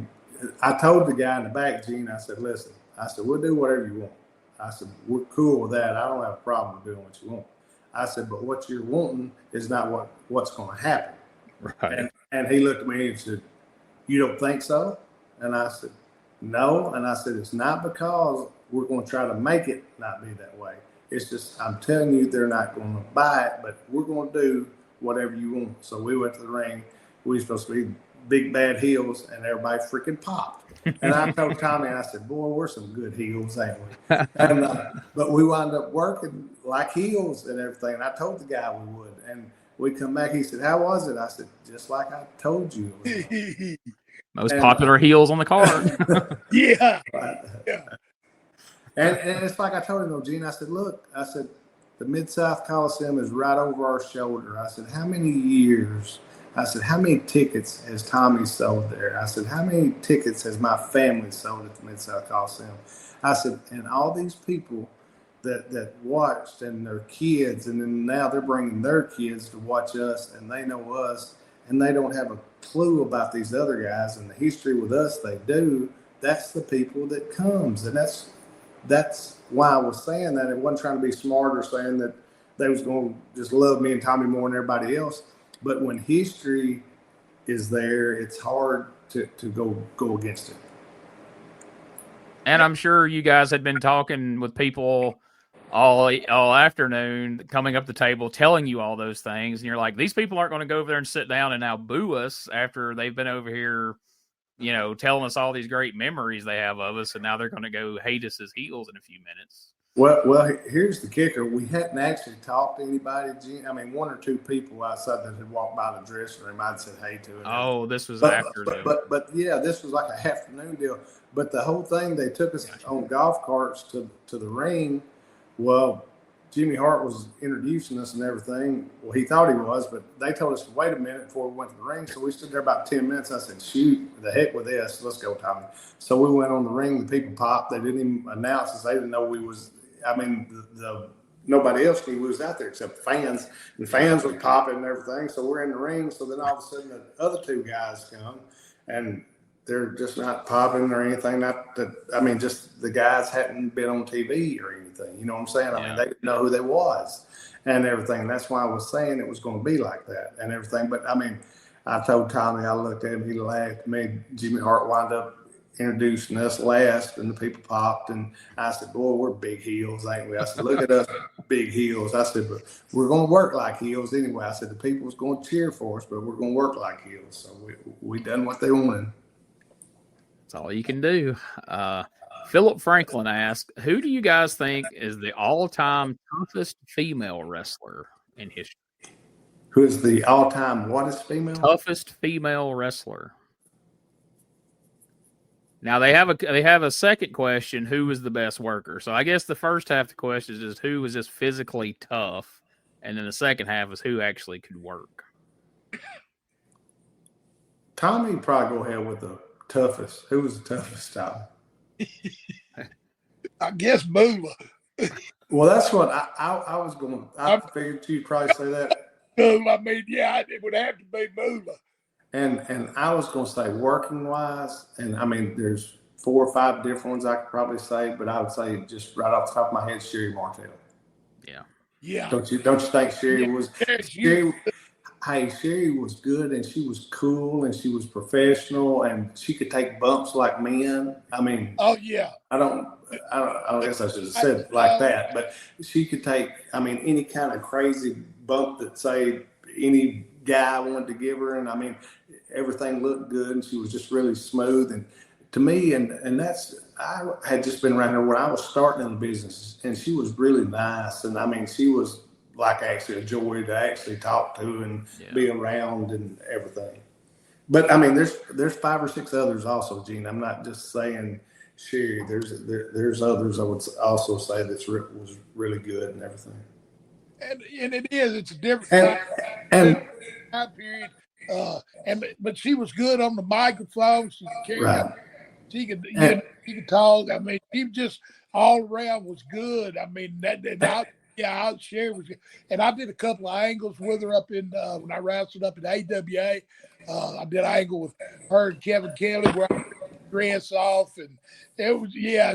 I told the guy in the back, Gene. I said, "Listen, I said we'll do whatever you want. I said we're cool with that. I don't have a problem with doing what you want. I said, but what you're wanting is not what's going to happen." Right. And he looked at me and said, "You don't think so?" And I said, "No." And I said, "It's not because we're going to try to make it not be that way. It's just I'm telling you they're not going to buy it, but we're going to do whatever you want." So we went to the ring. We were supposed to be big bad heels, and everybody freaking popped. And I told Tommy, I said, "Boy, we're some good heels, ain't we?" And, but we wound up working like heels and everything. And I told the guy we would. And we come back. He said, "How was it?" I said, "Just like I told you." Most popular heels on the card. Yeah. Right. Yeah. And it's like I told him, Gene, I said, "Look," I said, "the Mid-South Coliseum is right over our shoulder." I said, "How many years?" I said, "How many tickets has Tommy sold there?" I said, "How many tickets has my family sold at the Mid-South Coliseum?" I said, "And all these people that watched and their kids, and then now they're bringing their kids to watch us, and they know us, and they don't have a clue about these other guys and the history with us they do. That's the people that comes." And that's why I was saying that. It wasn't trying to be smart or saying that they was going to just love me and Tommy more than everybody else. But when history is there, it's hard to go against it. And I'm sure you guys had been talking with people all afternoon, coming up the table, telling you all those things, and you're like, these people aren't going to go over there and sit down and now boo us after they've been over here, telling us all these great memories they have of us, and now they're going to go hate us as heels in a few minutes. Well, here's the kicker. We hadn't actually talked to anybody. I mean, one or two people outside that had walked by the dressing room, I'd said hey to it. Oh, this was after. But yeah, this was like an afternoon deal. But the whole thing, they took us on golf carts to the ring. Well, Jimmy Hart was introducing us and everything. Well, he thought he was, but they told us to wait a minute before we went to the ring. So we stood there about 10 minutes. I said, "Shoot, the heck with this. Let's go, Tommy." So we went on the ring. The people popped. They didn't even announce us. They didn't know we was. I mean, nobody else knew we was out there except the fans. And fans were popping and everything. So we're in the ring. So then all of a sudden the other two guys come, and they're just not popping or anything. Just the guys hadn't been on TV or anything. You know what I'm saying? I mean, they didn't know who they was and everything. That's why I was saying it was going to be like that and everything. But, I mean, I told Tommy, I looked at him, he laughed, made Jimmy Hart wind up introducing us last, and the people popped, and I said, "Boy, we're big heels, ain't we?" I said, "Look at us, big heels." I said, "But we're going to work like heels anyway." I said, "The people was going to cheer for us, but we're going to work like heels." So we done what they wanted. That's all you can do. Philip Franklin asked, who do you guys think is the all-time toughest female wrestler in history? Who is the all-time what is female? Toughest female wrestler. Now they have a second question, who is the best worker? So I guess the first half of the question is just who is just physically tough, and then the second half is who actually could work. Tommy probably go ahead with the toughest. Who was the toughest, Tommy? I guess Moolah. Well, that's what I was going. I figured you'd probably say that. I mean, yeah, it would have to be Moolah. And I was going to say working wise, and I mean, there's 4 or 5 different ones I could probably say, but I would say just right off the top of my head, Sherry Martell. Yeah. Don't you think Sherry was? Sherry was good, and she was cool, and she was professional, and she could take bumps like men. I mean, oh yeah. I guess I should have said it like that, but she could take, I mean, any kind of crazy bump that say any guy wanted to give her, and I mean, everything looked good, and she was just really smooth. And to me, and that's, I had just been around her when I was starting in the business, and she was really nice, and I mean, she was like actually a joy to actually talk to and be around and everything. But I mean, there's 5 or 6 others also, Gene. I'm not just saying Sherry. There's others I would also say was really good and everything. And it is. It's a different time period. But she was good on the microphone. She could carry out. She could talk. I mean, she just all around was good. I mean, Sherry was good. And I did a couple of angles with her up in when I wrestled up at AWA. I did an angle with her and Kevin Kelly where I dress off, and it was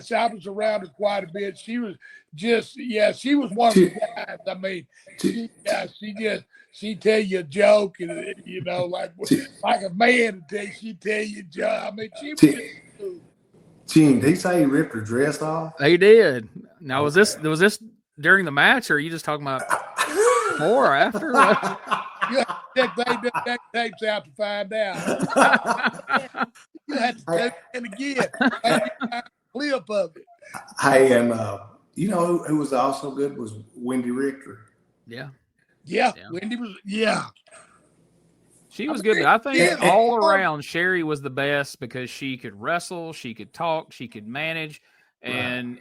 so I was around her quite a bit. She was she was one of the guys. I mean, she tell you a joke, and like a man would tell you, she tell you a joke. I mean, she was Gene, did he say he ripped her dress off? He did. Now was this during the match, or are you just talking about before or after? You have to check that tapes out to find out. You have to take it again. Clip of it. Hey, and who was also good was Wendy Richter. Yeah. Wendy was She was good, but I think all around Sherry was the best because she could wrestle, she could talk, she could manage, and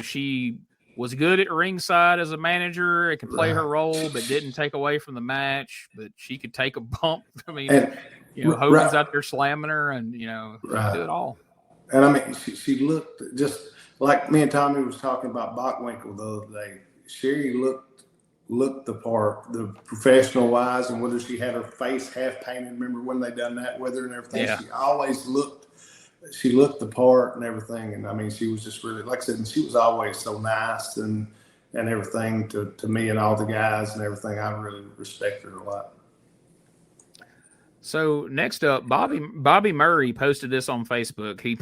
she was good at ringside as a manager. It could play her role, but didn't take away from the match. But she could take a bump. I mean, Hogan's out there slamming her, and do it all. And I mean, she looked just like me and Tommy was talking about Bockwinkel the other day. Sherry looked the part, the professional wise, and whether she had her face half painted. Remember when they done that with her and everything? Yeah. She always looked the part and everything. And I mean, she was just really, like I said, she was always so nice and everything to me and all the guys and everything. I really respect her a lot. So next up, Bobby Murray posted this on Facebook. He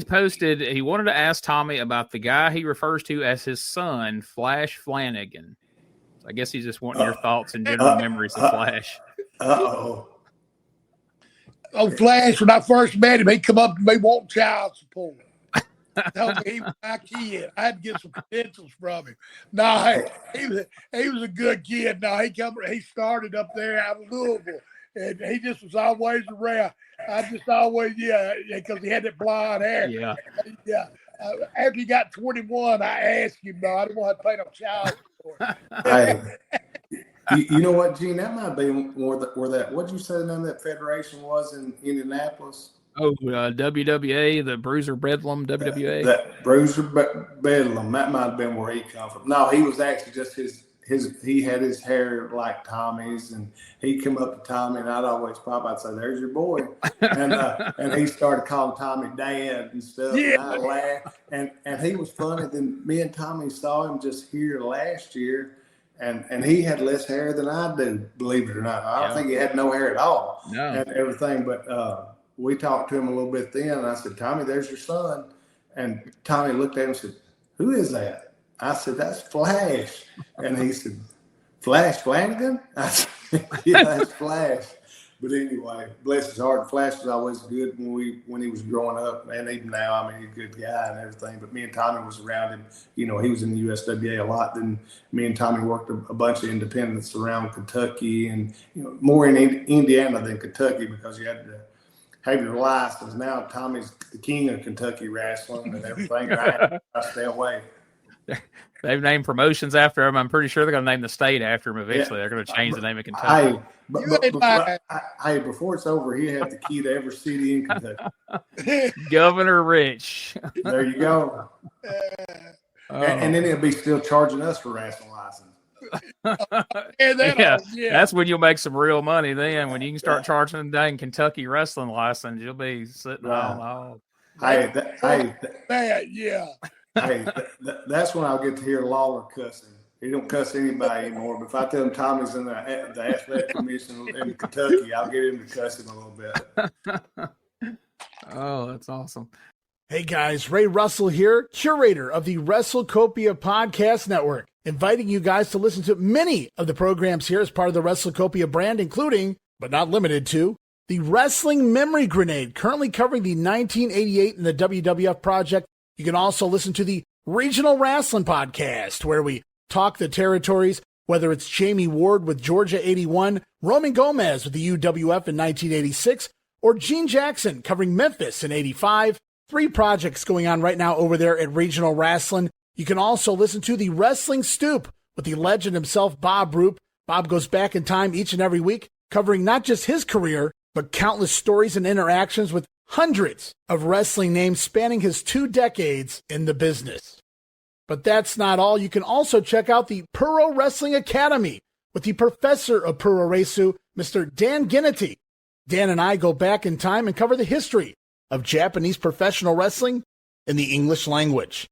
posted, he wanted to ask Tommy about the guy he refers to as his son, Flash Flanagan. I guess he's just wanting your thoughts and general memories of Flash. Flash, when I first met him, he'd come up to me wanting child support. Told me he was my kid. I had to get some credentials from him. No, he was a good kid. No, he started up there out of Louisville, and he just was always around. I just always, because he had that blonde hair. Yeah. After he got 21, I asked him, no, I didn't want to pay no child support. Hey, you know what, Gene? That might be where that, what'd you say the name of that federation was in Indianapolis? Oh, WWA, the Bruiser Bedlam, WWA. That Bruiser Bedlam, that might have been where he come from. No, he was actually just he had his hair like Tommy's, and he'd come up to Tommy, and I'd always pop. I'd say, "There's your boy," and he started calling Tommy Dad and stuff. Yeah. And I laughed, and he was funny. Then me and Tommy saw him just here last year, and he had less hair than I do. Believe it or not, I don't think he had no hair at all, and everything. But we talked to him a little bit then, and I said, "Tommy, there's your son," and Tommy looked at him and said, "Who is that?" I said, "That's Flash." And he said, "Flash Flanagan?" I said, "Yeah, that's Flash." But anyway, bless his heart, Flash was always good when he was growing up, and even now, I mean, he's a good guy and everything. But me and Tommy was around him. He was in the USWA a lot. Then me and Tommy worked a bunch of independents around Kentucky and more in Indiana than Kentucky because you had to have your license. Now Tommy's the king of Kentucky wrestling and everything. I stay away. They've named promotions after him. I'm pretty sure they're going to name the state after him eventually. They're going to change the name of Kentucky. Before it's over, he had the key to every city in Kentucky. Governor Rich. There you go. And then he'll be still charging us for wrestling license. That's when you'll make some real money then. When you can start charging them dang Kentucky wrestling license, you'll be sitting on all. Hey, that's when I'll get to hear Lawler cussing. He don't cuss anybody anymore. But if I tell him Tommy's in the athletic commission in Kentucky, I'll get him to cuss him a little bit. Oh, that's awesome. Hey guys, Ray Russell here, curator of the WrestleCopia Podcast Network, inviting you guys to listen to many of the programs here as part of the WrestleCopia brand, including, but not limited to, the Wrestling Memory Grenade, currently covering the 1988 and the WWF project. You can also listen to the Regional Wrestling Podcast, where we talk the territories, whether it's Jamie Ward with Georgia 81 Roman Gomez with the UWF in 1986, or Gene Jackson covering Memphis in 85. 3 projects going on right now over there at Regional Wrestling. You can also listen to the Wrestling Stoop with the legend himself, Bob Roop. Bob goes back in time each and every week, covering not just his career, but countless stories and interactions with hundreds of wrestling names spanning his 2 decades in the business. But that's not all. You can also check out the Puro Wrestling Academy with the professor of Puro Resu, Mr. Dan Ginnity. Dan and I go back in time and cover the history of Japanese professional wrestling in the English language.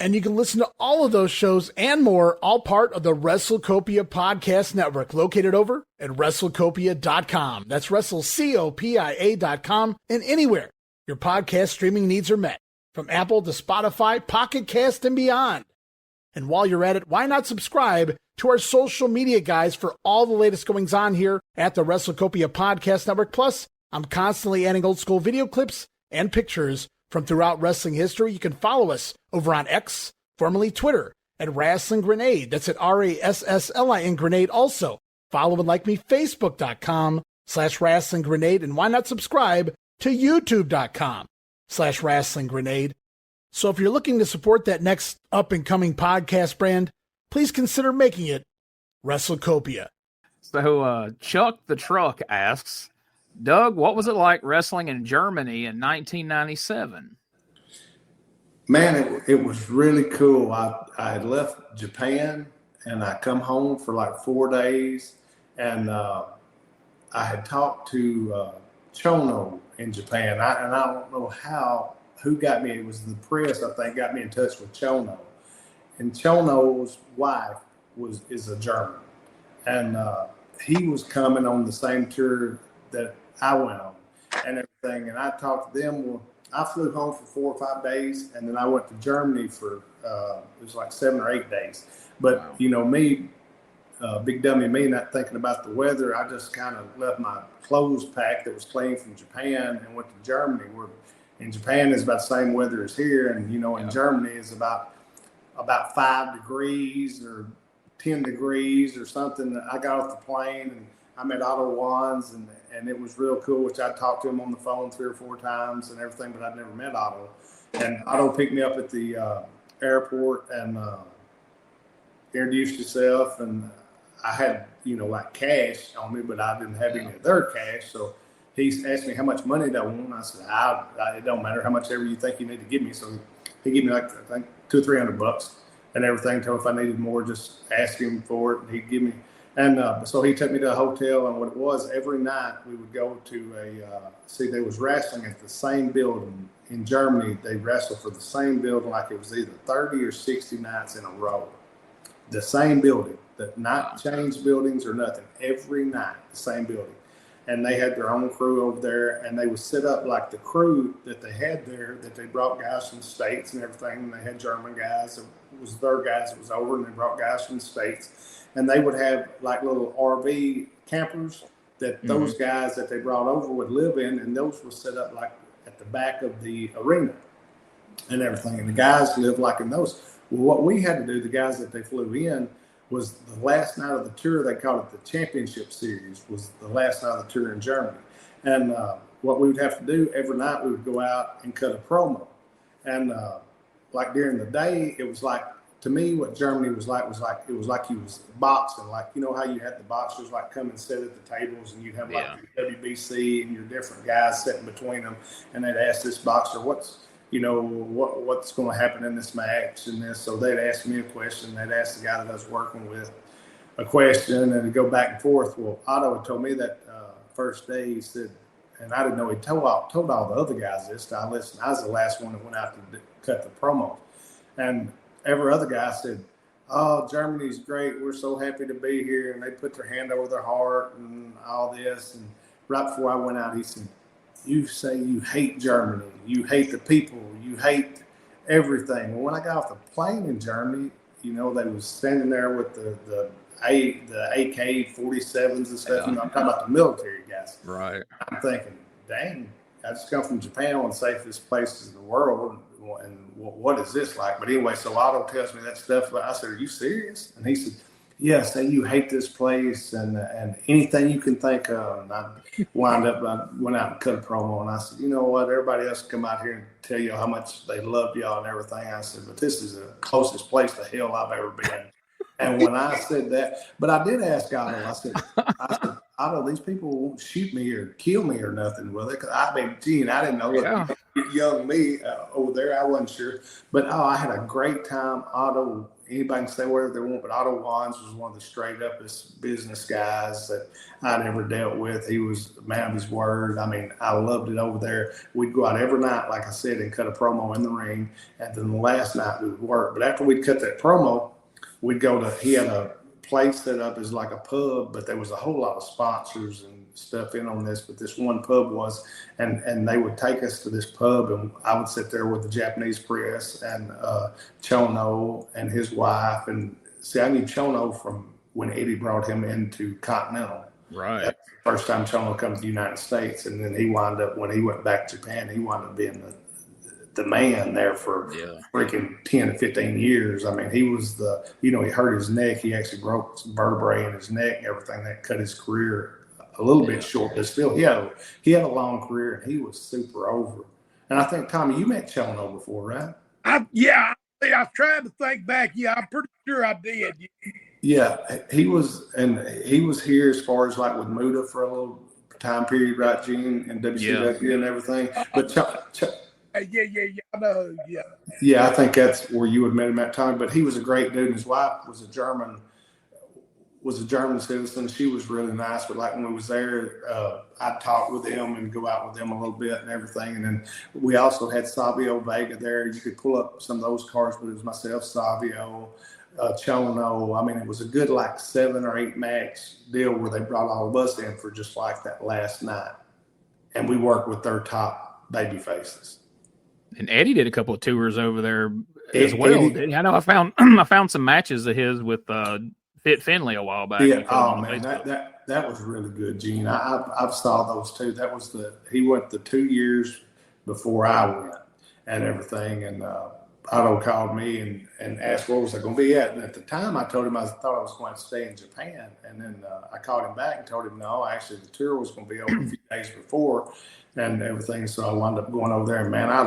And you can listen to all of those shows and more, all part of the WrestleCopia Podcast Network, located over at WrestleCopia.com. That's WrestleCopia.com, and anywhere your podcast streaming needs are met, from Apple to Spotify, Pocket Cast, and beyond. And while you're at it, why not subscribe to our social media guys for all the latest goings on here at the WrestleCopia Podcast Network. Plus, I'm constantly adding old school video clips and pictures from throughout wrestling history. You can follow us over on X, formerly Twitter, at Wrestling Grenade. That's at RASSLIN Grenade. Also, follow and like me, Facebook.com/Wrestling Grenade. And why not subscribe to YouTube.com/Wrestling Grenade. So if you're looking to support that next up-and-coming podcast brand, please consider making it WrestleCopia. So Chuck the Truck asks, Doug, what was it like wrestling in Germany in 1997? Man, it was really cool. I had left Japan and I come home for like 4 days, and I had talked to Chono in Japan. I don't know who got me. It was the press, I think, got me in touch with Chono. And Chono's wife is a German, and he was coming on the same tour that I went on and everything. And I talked to them. Well, I flew home for 4 or 5 days, and then I went to Germany for it was like 7 or 8 days. But wow. You know me, big dummy me, not thinking about the weather. I just kind of left my clothes packed that was clean from Japan and went to Germany. Where in Japan is about the same weather as here, and you know in Germany is about 5 degrees or 10 degrees or something. I got off the plane and I met Otto Wands, and it was real cool, which I talked to him on the phone 3 or 4 times and everything, but I'd never met Otto. And Otto picked me up at the airport and introduced himself, and I had, you know, like cash on me, but I didn't have any of their cash. So he asked me how much money did I want. I said, it don't matter how much ever you think you need to give me. So he gave me like, I think, $200 or $300 and everything. Told if I needed more, just ask him for it, and he'd give me. And so he took me to a hotel, and what it was, every night we would go to they was wrestling at the same building in Germany. They wrestled for the same building like it was either 30 or 60 nights in a row. The same building, not changed buildings or nothing. Every night, the same building. And they had their own crew over there, and they would set up like the crew that they had there, that they brought guys from the States and everything. And they had German guys. It was their guys that was over, and they brought guys from the States. And they would have like little RV campers that those guys that they brought over would live in, and those were set up like at the back of the arena and everything. And the guys lived like in those. Well, what we had to do, the guys that they flew in, was the last night of the tour. They called it the Championship Series. Was the last night of the tour in Germany. And what we would have to do every night, we would go out and cut a promo. And like during the day, it was like, to me, what Germany was like you was boxing. Like, you know how you had the boxers like come and sit at the tables, and you'd have like your WBC and your different guys sitting between them, and they'd ask this boxer what's going to happen in this match and this. So they'd ask me a question, they'd ask the guy that I was working with a question, and it'd go back and forth. Well, Otto had told me that first day, he said, and I didn't know, he told all the other guys this. I listened. I was the last one that went out to cut the promo, and every other guy said, "Oh, Germany's great. We're so happy to be here." And they put their hand over their heart and all this. And right before I went out, he said, "You say you hate Germany. You hate the people. You hate everything." Well, when I got off the plane in Germany, you know, they was standing there with the AK-47s and stuff. You know, I'm talking about the military guys. Right. I'm thinking, dang, I just come from Japan, one of the safest places in the world. And what is this like? But anyway, so Otto tells me that stuff. I said, "Are you serious?" And he said, yeah, say you hate this place and anything you can think of. And I went out and cut a promo, and I said, you know what? Everybody else come out here and tell you how much they love y'all and everything. I said, but this is the closest place to hell I've ever been. And when I said that, but I did ask Otto. I said, Otto, these people won't shoot me or kill me or nothing, will they? Because I mean, gee, I didn't know. Look, young me over there, I wasn't sure. But I had a great time. Otto, anybody can say whatever they want, but Otto Wands was one of the straight upest business guys that I'd ever dealt with. He was a man of his word. I mean, I loved it over there. We'd go out every night, like I said, and cut a promo in the ring. And then the last night we would work. But after we'd cut that promo, we'd go to, he had a place set up as like a pub, but there was a whole lot of sponsors and stuff in on this, but this one pub was, and they would take us to this pub, and I would sit there with the Japanese press and Chono and his wife. And see, I knew Chono from when Eddie brought him into Continental. Right. That's the first time Chono come to the United States. And then he wound up, when he went back to Japan, he wound up being the man there for freaking 10 to 15 years. I mean, he was he hurt his neck. He actually broke some vertebrae in his neck and everything. That cut his career a little bit short, but still, he had a long career, and he was super over. And I think, Tommy, you met Chono before, right? I was trying to think back. Yeah, I'm pretty sure I did. Yeah, he was here as far as like with Muda for a little time period, right, Gene, and WCW and everything. But I know. Yeah, I think that's where you would have met him at time. But he was a great dude, and his wife was a German citizen. She was really nice. But like when we was there, I'd talk with them and go out with them a little bit and everything. And then we also had Savio Vega there. You could pull up some of those cars, but it was myself, Savio, Chono. I mean, it was a good like 7 or 8 match deal where they brought all of us in for just like that last night, and we worked with their top baby faces. And Eddie did a couple of tours over there as well. I know I found some matches of his with Fit Finley a while back. Yeah. Oh man, that was really good, Gene. I've saw those too. That was he went the 2 years before I went and everything. And Otto called me and asked where was I going to be at. And at the time, I told him I thought I was going to stay in Japan. And then I called him back and told him no, actually the tour was going to be over a few days before and everything. So I wound up going over there, and man, I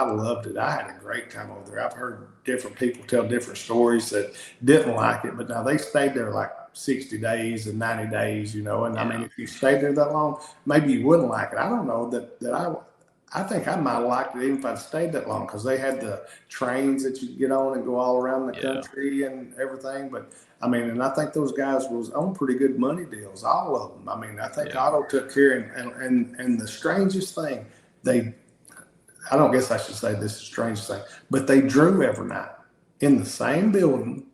loved it. I had a great time over there. I've heard different people tell different stories that didn't like it, but now they stayed there like 60 days and 90 days, and I mean, if you stayed there that long, maybe you wouldn't like it. I don't know that I think I might have liked it even if I'd stayed that long, because they had the trains that you get on and go all around the country and everything. But I mean, and I think those guys was on pretty good money deals, all of them. I mean, I think Otto took care, and the strangest thing, I don't guess I should say this is the strangest thing, but they drew every night in the same building.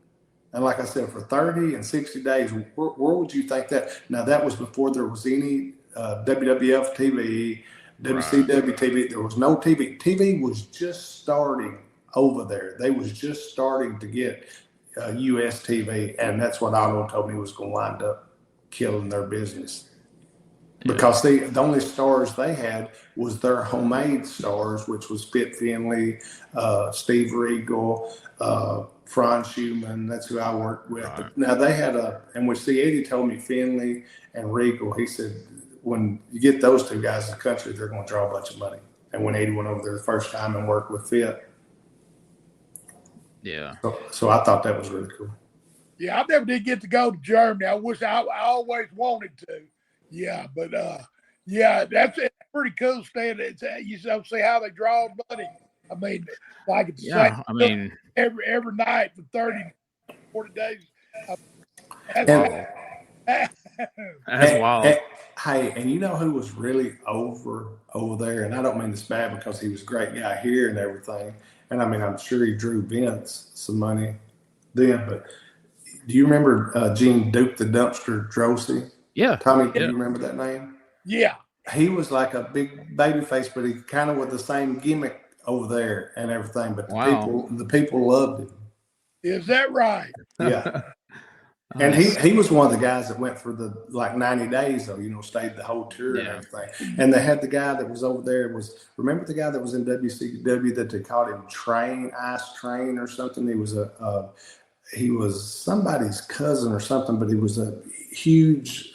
And like I said, for 30 and 60 days, where would you think that? Now, that was before there was any WWF TV, WCW TV. There was no TV. TV was just starting over there. They was just starting to get US TV, and that's what Otto told me was going to wind up killing their business. Because the only stars they had was their homemade stars, which was Fit Finley, Steve Regal, Franz Schumann. That's who I worked with. Right. But now they had and Eddie told me Finley and Regal, he said, when you get those two guys in the country, they're going to draw a bunch of money. And when Eddie went over there the first time and worked with Fit. Yeah. So I thought that was really cool. Yeah, I never did get to go to Germany. I wish I always wanted to. Yeah, but that's pretty cool. Staying, you see how they draw money. I mean, like it's every night for 30, 40 days. That's wild. Hey, and you know who was really over there? And I don't mean this bad, because he was a great guy here and everything. And I mean, I'm sure he drew Vince some money then. But do you remember Gene Duke the Dumpster Drosy? Yeah. Tommy, do you remember that name? Yeah. He was like a big baby face, but he kind of with the same gimmick over there and everything. But the people loved him. Is that right? Yeah. And he was one of the guys that went for the 90 days, though, stayed the whole tour and everything. And they had the guy that was over there remember the guy that was in WCW that they called him Ice Train or something? He was he was somebody's cousin or something, but he was a huge,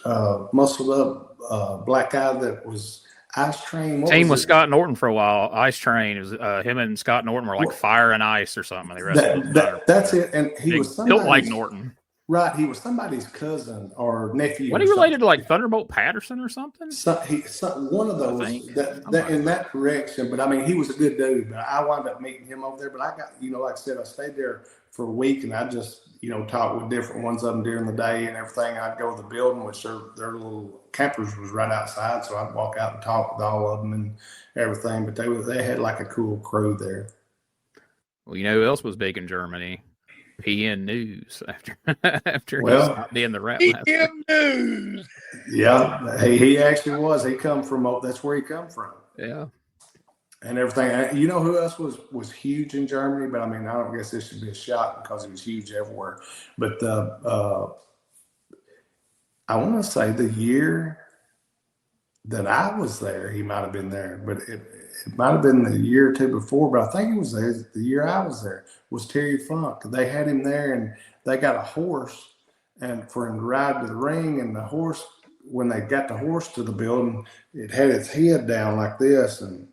muscled up black guy that was Ice Train. Team with Scott Norton for a while. Ice Train. It was him and Scott Norton were like fire and ice or something. They wrestled. That's it. And he was built like Norton. Right, he was somebody's cousin or nephew. Wasn't he related to like Thunderbolt Patterson or something? One of those that in that direction. But I mean, he was a good dude. But I wound up meeting him over there. But I got, like I said, I stayed there for a week, and I just talked with different ones of them during the day and everything. I'd go to the building, which their little campers was right outside, so I'd walk out and talk with all of them and everything. But they had like a cool crew there. Well, who else was big in Germany? PN News after he stopped being the rap. PN News. Yeah, he actually was. He come from that's where he come from. Yeah, and everything. You know who else was huge in Germany? But I mean, I don't guess this should be a shock because he was huge everywhere. But I want to say the year that I was there, he might have been there, but it might have been the year or two before, but I think it was there the year I was there, was Terry Funk. They had him there, and they got a horse and for him to ride to the ring, and the horse, when they got the horse to the building, it had its head down like this, and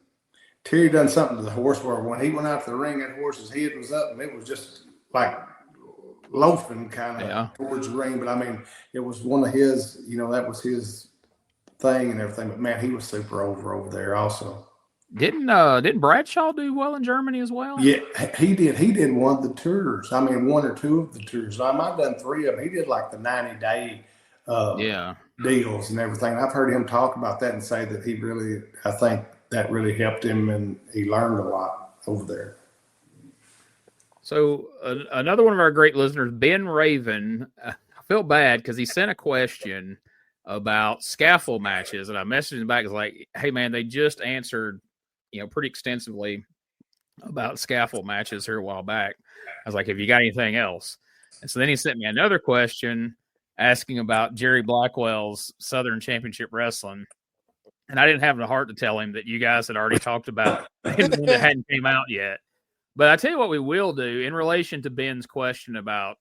Terry done something to the horse where when he went out to the ring, that horse's head was up, and it was just like loafing kind of towards the ring. But I mean, it was one of his, that was his thing and everything. But man, he was super over there also. Didn't Bradshaw do well in Germany as well? Yeah, he did. He did one of the tours. I mean, one or two of the tours. I might have done 3 of them. He did like the 90-day deals and everything. I've heard him talk about that and say that I think that really helped him, and he learned a lot over there. So another one of our great listeners, Ben Raven, I feel bad because he sent a question about scaffold matches, and I messaged him back. It's like, hey man, they just answered, pretty extensively about scaffold matches here a while back. I was like, have you got anything else? And so then he sent me another question asking about Jerry Blackwell's Southern Championship Wrestling. And I didn't have the heart to tell him that you guys had already talked about it when it hadn't came out yet. But I tell you what we will do in relation to Ben's question about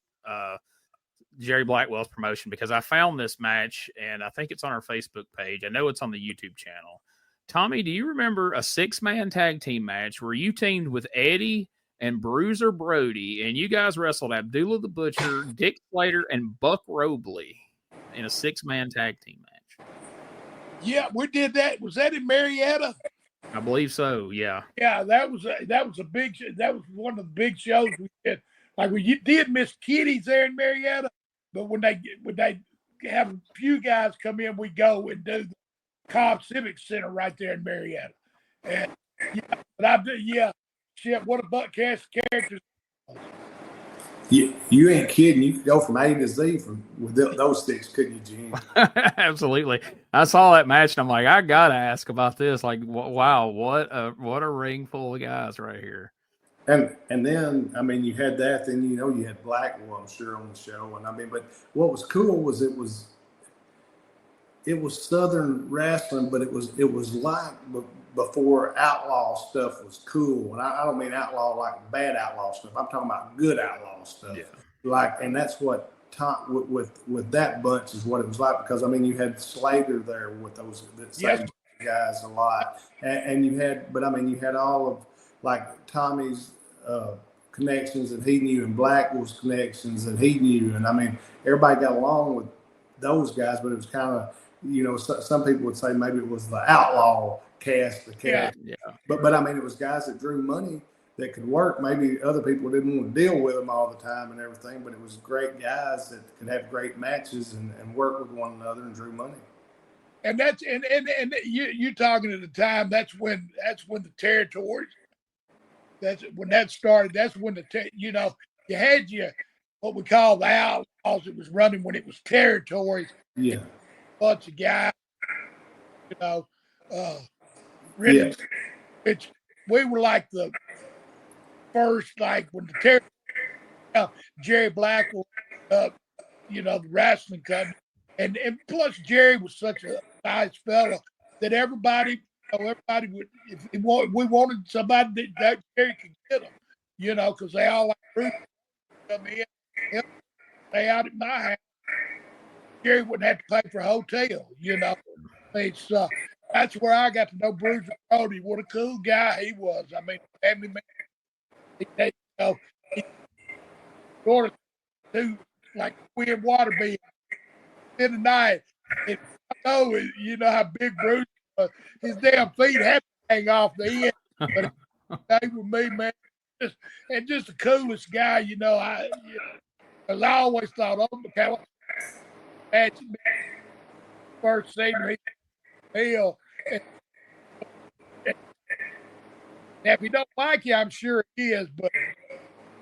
Jerry Blackwell's promotion, because I found this match, and I think it's on our Facebook page. I know it's on the YouTube channel. Tommy, do you remember a 6-man tag team match where you teamed with Eddie and Bruiser Brody, and you guys wrestled Abdullah the Butcher, Dick Slater, and Buck Robley in a 6-man tag team match? Yeah, we did that. Was that in Marietta? I believe so. Yeah. Yeah, that was a big. That was one of the big shows we did. Like we did Miss Kitty's there in Marietta, but when they have a few guys come in, we go and do the Cobb Civic Center right there in Marietta. And shit, what a butt cast characters. You ain't kidding. You could go from A to Z with those 6, couldn't you, Gene? Absolutely. I saw that match, and I'm like, I gotta ask about this. Like, wow, what a ring full of guys right here. And then, I mean, you had that. Then you had Blackwell, I'm sure, on the show. And I mean, but what was cool was it was Southern wrestling, but it was like before outlaw stuff was cool. And I don't mean outlaw like bad outlaw stuff. I'm talking about good outlaw stuff. Yeah. And that's what with that bunch is what it was like, because I mean, you had Slater there with those same guys a lot, and you had all of like Tommy's connections that he knew, and Blackwell's connections that he knew, and I mean, everybody got along with those guys, but it was kind of, some people would say maybe it was the outlaw cast, yeah. But I mean, it was guys that drew money that could work. Maybe other people didn't want to deal with them all the time and everything, but it was great guys that could have great matches and work with one another and drew money. And that's and you talking at the time. That's when the territories. That's when that started. That's when you had what we call the outlaws. It was running when it was territories. Yeah, a bunch of guys. Really, which we were like the first, like when the territory. Jerry Blackwell, the wrestling company, and plus Jerry was such a nice fella that everybody would, if we wanted somebody that Jerry could get them, because they all like Bruiser come in, He'll stay out at my house. Jerry wouldn't have to pay for a hotel, It's that's where I got to know Bruiser Brody. What a cool guy he was. I mean, family man. He sort of do like W.O.M.B.A.T in the night. And I know how big Bruiser was. His damn feet had to hang off the end. But he with me, man. Just the coolest guy, Because I always thought, first season, Hill. And if he don't like you, I'm sure he is, but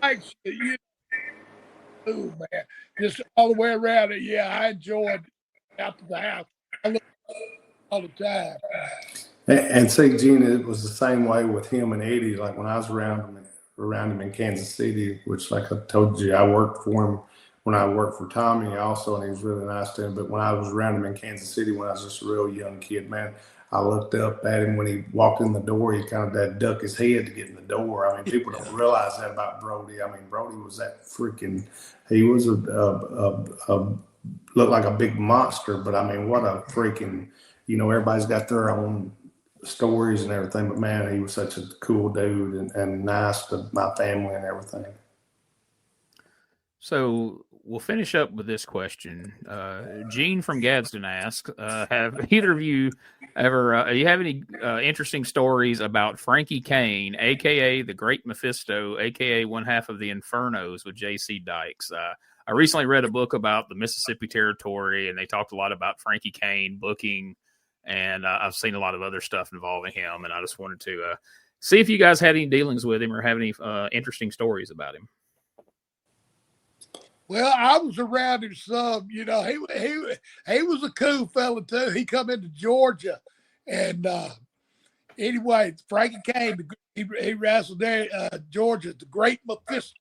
man, just all the way around it. Yeah, I enjoyed out to the house. I look all the time. And see, Gene, it was the same way with him and Eddie. Like when I was around him in Kansas City, which, like I told you, I worked for him when I worked for Tommy also, and he was really nice to him. But when I was around him in Kansas City, when I was just a real young kid, man, I looked up at him when he walked in the door. He kind of had to duck his head to get in the door. I mean, people don't realize that about Brody. I mean, Brody was that freaking. He was looked like a big monster, but I mean, what a freaking. Everybody's got their own stories and everything, but man, he was such a cool dude and nice to my family and everything. So we'll finish up with this question. Gene from Gadsden asks, have either of you ever, you have any interesting stories about Frankie Cain, a.k.a. the Great Mephisto, a.k.a. one half of the Infernos with J.C. Dykes? I recently read a book about the Mississippi Territory, and they talked a lot about Frankie Cain booking, and I've seen a lot of other stuff involving him, and I just wanted to see if you guys had any dealings with him or have any interesting stories about him. Well, I was around him some. He was a cool fella too. He come into Georgia, and anyway, Frankie Cain, he wrestled there, Georgia, the Great Mephisto,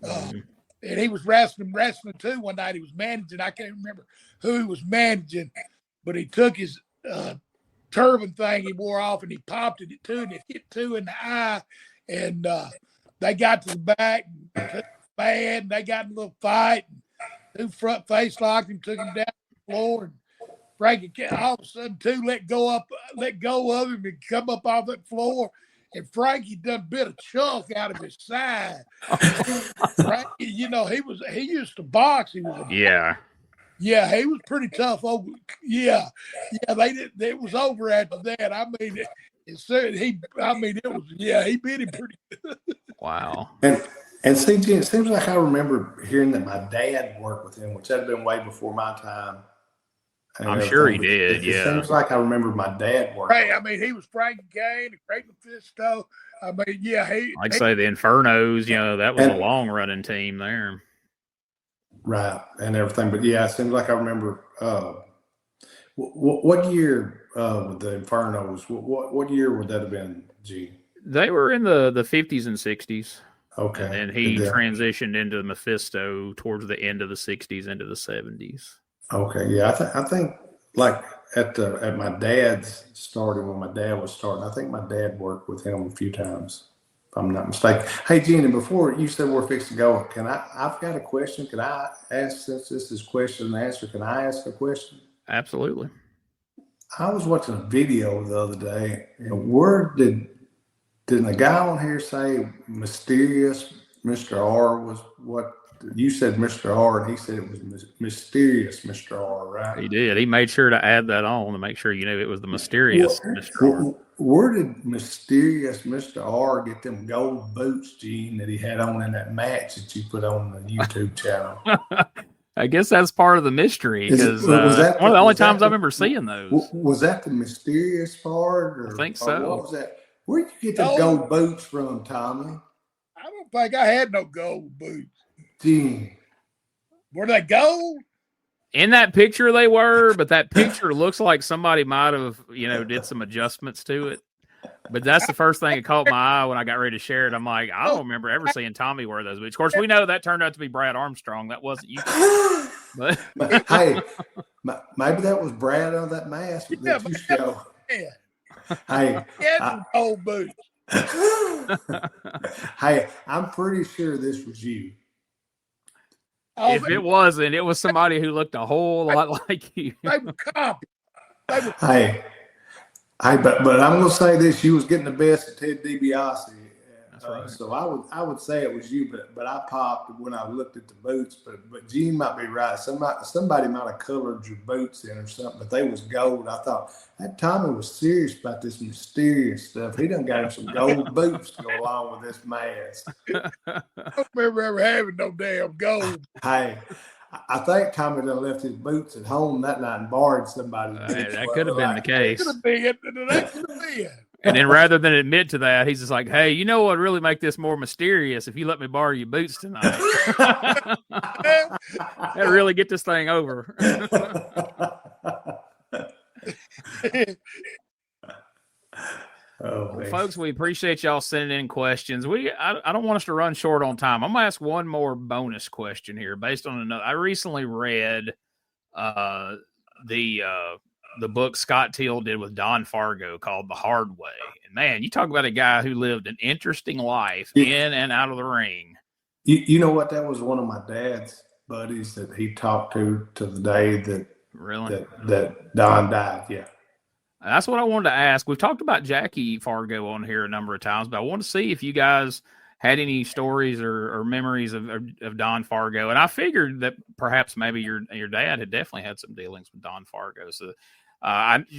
and he was wrestling too. One night he was managing. I can't remember who he was managing, but he took his turban thing he wore off and he popped it too, and it hit two in the eye, and they got to the back. And bad. They got in a little fight. And two front face locked him, took him down the floor, and Frankie all of a sudden let go of him and come up off that floor. And Frankie done bit a chunk out of his side. Frankie, he used to box. He was he was pretty tough. It was over after that. I mean, he beat him pretty good. Wow. And see, Gene, it seems like I remember hearing that my dad worked with him, which had been way before my time. I'm sure he did, It seems like I remember my dad working. Right, I mean, he was Frankie Cain, the Great Mephisto. I mean, the Infernos, that was a long-running team there. Right, and everything. But, yeah, it seems like I remember what year with the Infernos, what year would that have been, Gene? They were in the 50s and 60s. Okay. And then he transitioned into Mephisto towards the end of the 60s into the 70s. Okay, yeah, I think like at my dad's starting, when my dad was starting, I think my dad worked with him a few times, if I'm not mistaken. Hey, Gene, and before you said we're fixed to go, I've got a question. Can I ask, since this is question and answer, can I ask a question? Absolutely. I was watching a video the other day, and where did the guy on here say mysterious Mr. R was what you said, Mr. R, and he said it was mysterious Mr. R, right? He did. He made sure to add that on to make sure you knew it was the mysterious Mr. R. Where did mysterious Mr. R get them gold boots, Gene, that he had on in that match that you put on the YouTube channel? I guess that's part of the mystery, because one of the only times I remember seeing those. Was that the mysterious part? Or, I think so. Or what was that? Where'd you get the gold boots from, Tommy? I don't think I had no gold boots. Gee. Were they gold? In that picture they were, but that picture looks like somebody might have, did some adjustments to it. But that's the first thing that caught my eye when I got ready to share it. I'm like, I don't remember ever seeing Tommy wear those boots. Of course, we know that turned out to be Brad Armstrong. That wasn't you. But hey, maybe that was Brad on that mask that you show. Yeah. Hey, old boots. Hey, I'm pretty sure this was you. If it wasn't, it was somebody who looked a whole lot like you. They were copies. Hey, but I'm gonna say this: you was getting the best of Ted DiBiase. That's right. So I would say it was you, but I popped when I looked at the boots. But Gene might be right. Somebody might have colored your boots in or something, but they was gold. I thought that Tommy was serious about this mysterious stuff. He done got him some gold boots to go along with this mask. I don't remember ever having no damn gold. Hey, I think Tommy done left his boots at home that night and borrowed somebody's boots. That could have been the case. That could have been. And then rather than admit to that, he's just like, hey, you know what really make this more mysterious? If you let me borrow your boots tonight. That'll really get this thing over. Well, folks, we appreciate y'all sending in questions. I don't want us to run short on time. I'm going to ask one more bonus question here based on another. I recently read the book Scott Teal did with Don Fargo called The Hard Way. And man, you talk about a guy who lived an interesting life in and out of the ring. You know what? That was one of my dad's buddies that he talked to the day that Don died. Yeah. That's what I wanted to ask. We've talked about Jackie Fargo on here a number of times, but I want to see if you guys had any stories or memories of Don Fargo. And I figured that perhaps maybe your dad had definitely had some dealings with Don Fargo. So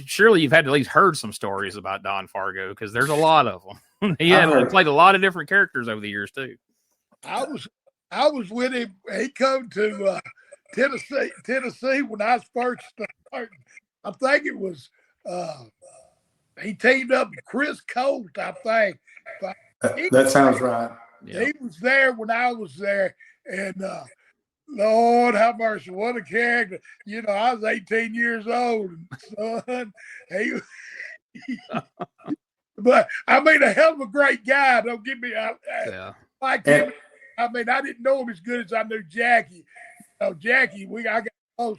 surely you've had at least heard some stories about Don Fargo because there's a lot of them. He played a lot of different characters over the years too. I was with him. He come to Tennessee when I was first starting. I think it was he teamed up with Chris Colt, I think. That sounds right. Yeah. He was there when I was there, and Lord have mercy, what a character! You know, I was 18 years old, and son, but I mean, a hell of a great guy. Don't get me. I like him. I mean, I didn't know him as good as I knew Jackie. Jackie, I got close,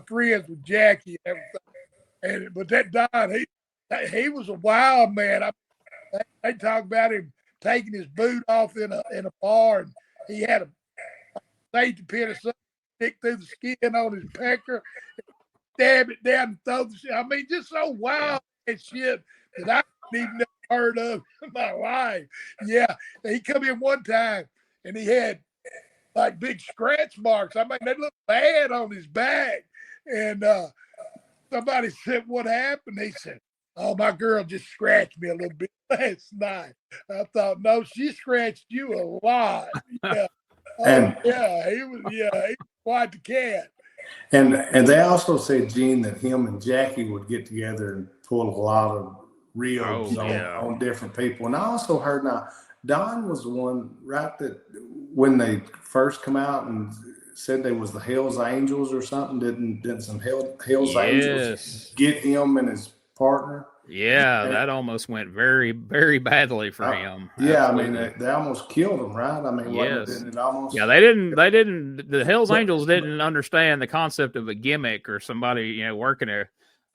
friends with Jackie and everything. But that Don, he was a wild man. They talk about him taking his boot off in a bar, and he had a safety pin or something stick through the skin on his pecker, stab it down and throw the shit. I mean, just so wild and shit that I didn't even heard of in my life. Yeah, he come in one time and he had like big scratch marks. I mean, they looked bad on his back. And somebody said, "What happened?" He said, "Oh, my girl just scratched me a little bit last night." I thought, no, she scratched you a lot. Yeah. He was quite the cat. And they also said, Gene, that him and Jackie would get together and pull a lot of reels on different people. And I also heard now, Don was the one, right, that when they first come out and said they was the Hells Angels or something, didn't some Hells Angels get him and his partner? Yeah, that almost went very, very badly for him. Yeah, absolutely. I mean, they almost killed him, right? I mean, it almost? Yeah, they didn't. The Hells Angels didn't understand the concept of a gimmick or somebody, working a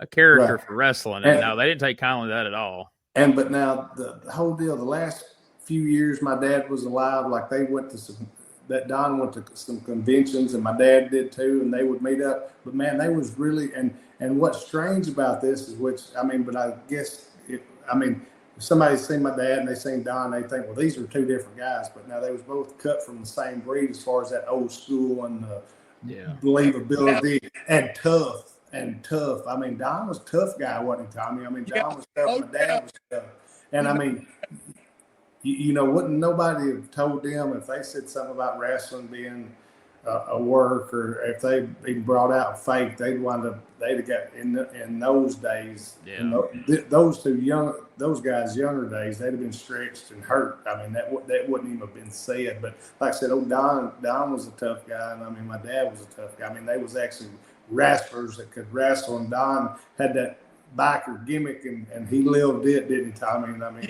character for wrestling. And no, they didn't take kindly to that at all. But now the whole deal, the last few years my dad was alive, like they went to Don went to some conventions, and my dad did too, and they would meet up. But man, they was really and what's strange about this is, but I guess if somebody's seen my dad and they seen Don, they think, well, these are two different guys. But now they was both cut from the same breed as far as that old school and believability and tough. I mean, Don was a tough guy, wasn't he, Tommy? I mean, Don was tough, my dad was tough. And I mean, wouldn't nobody have told them if they said something about wrestling being a work, or if they been brought out fake, they'd have got in those days. Yeah. Those guys' younger days, they'd have been stretched and hurt. I mean, that wouldn't even have been said. But like I said, Don was a tough guy, and I mean, my dad was a tough guy. I mean, they was actually wrestlers that could wrestle, and Don had that biker gimmick, and he lived it, didn't he, Tommy? And I mean,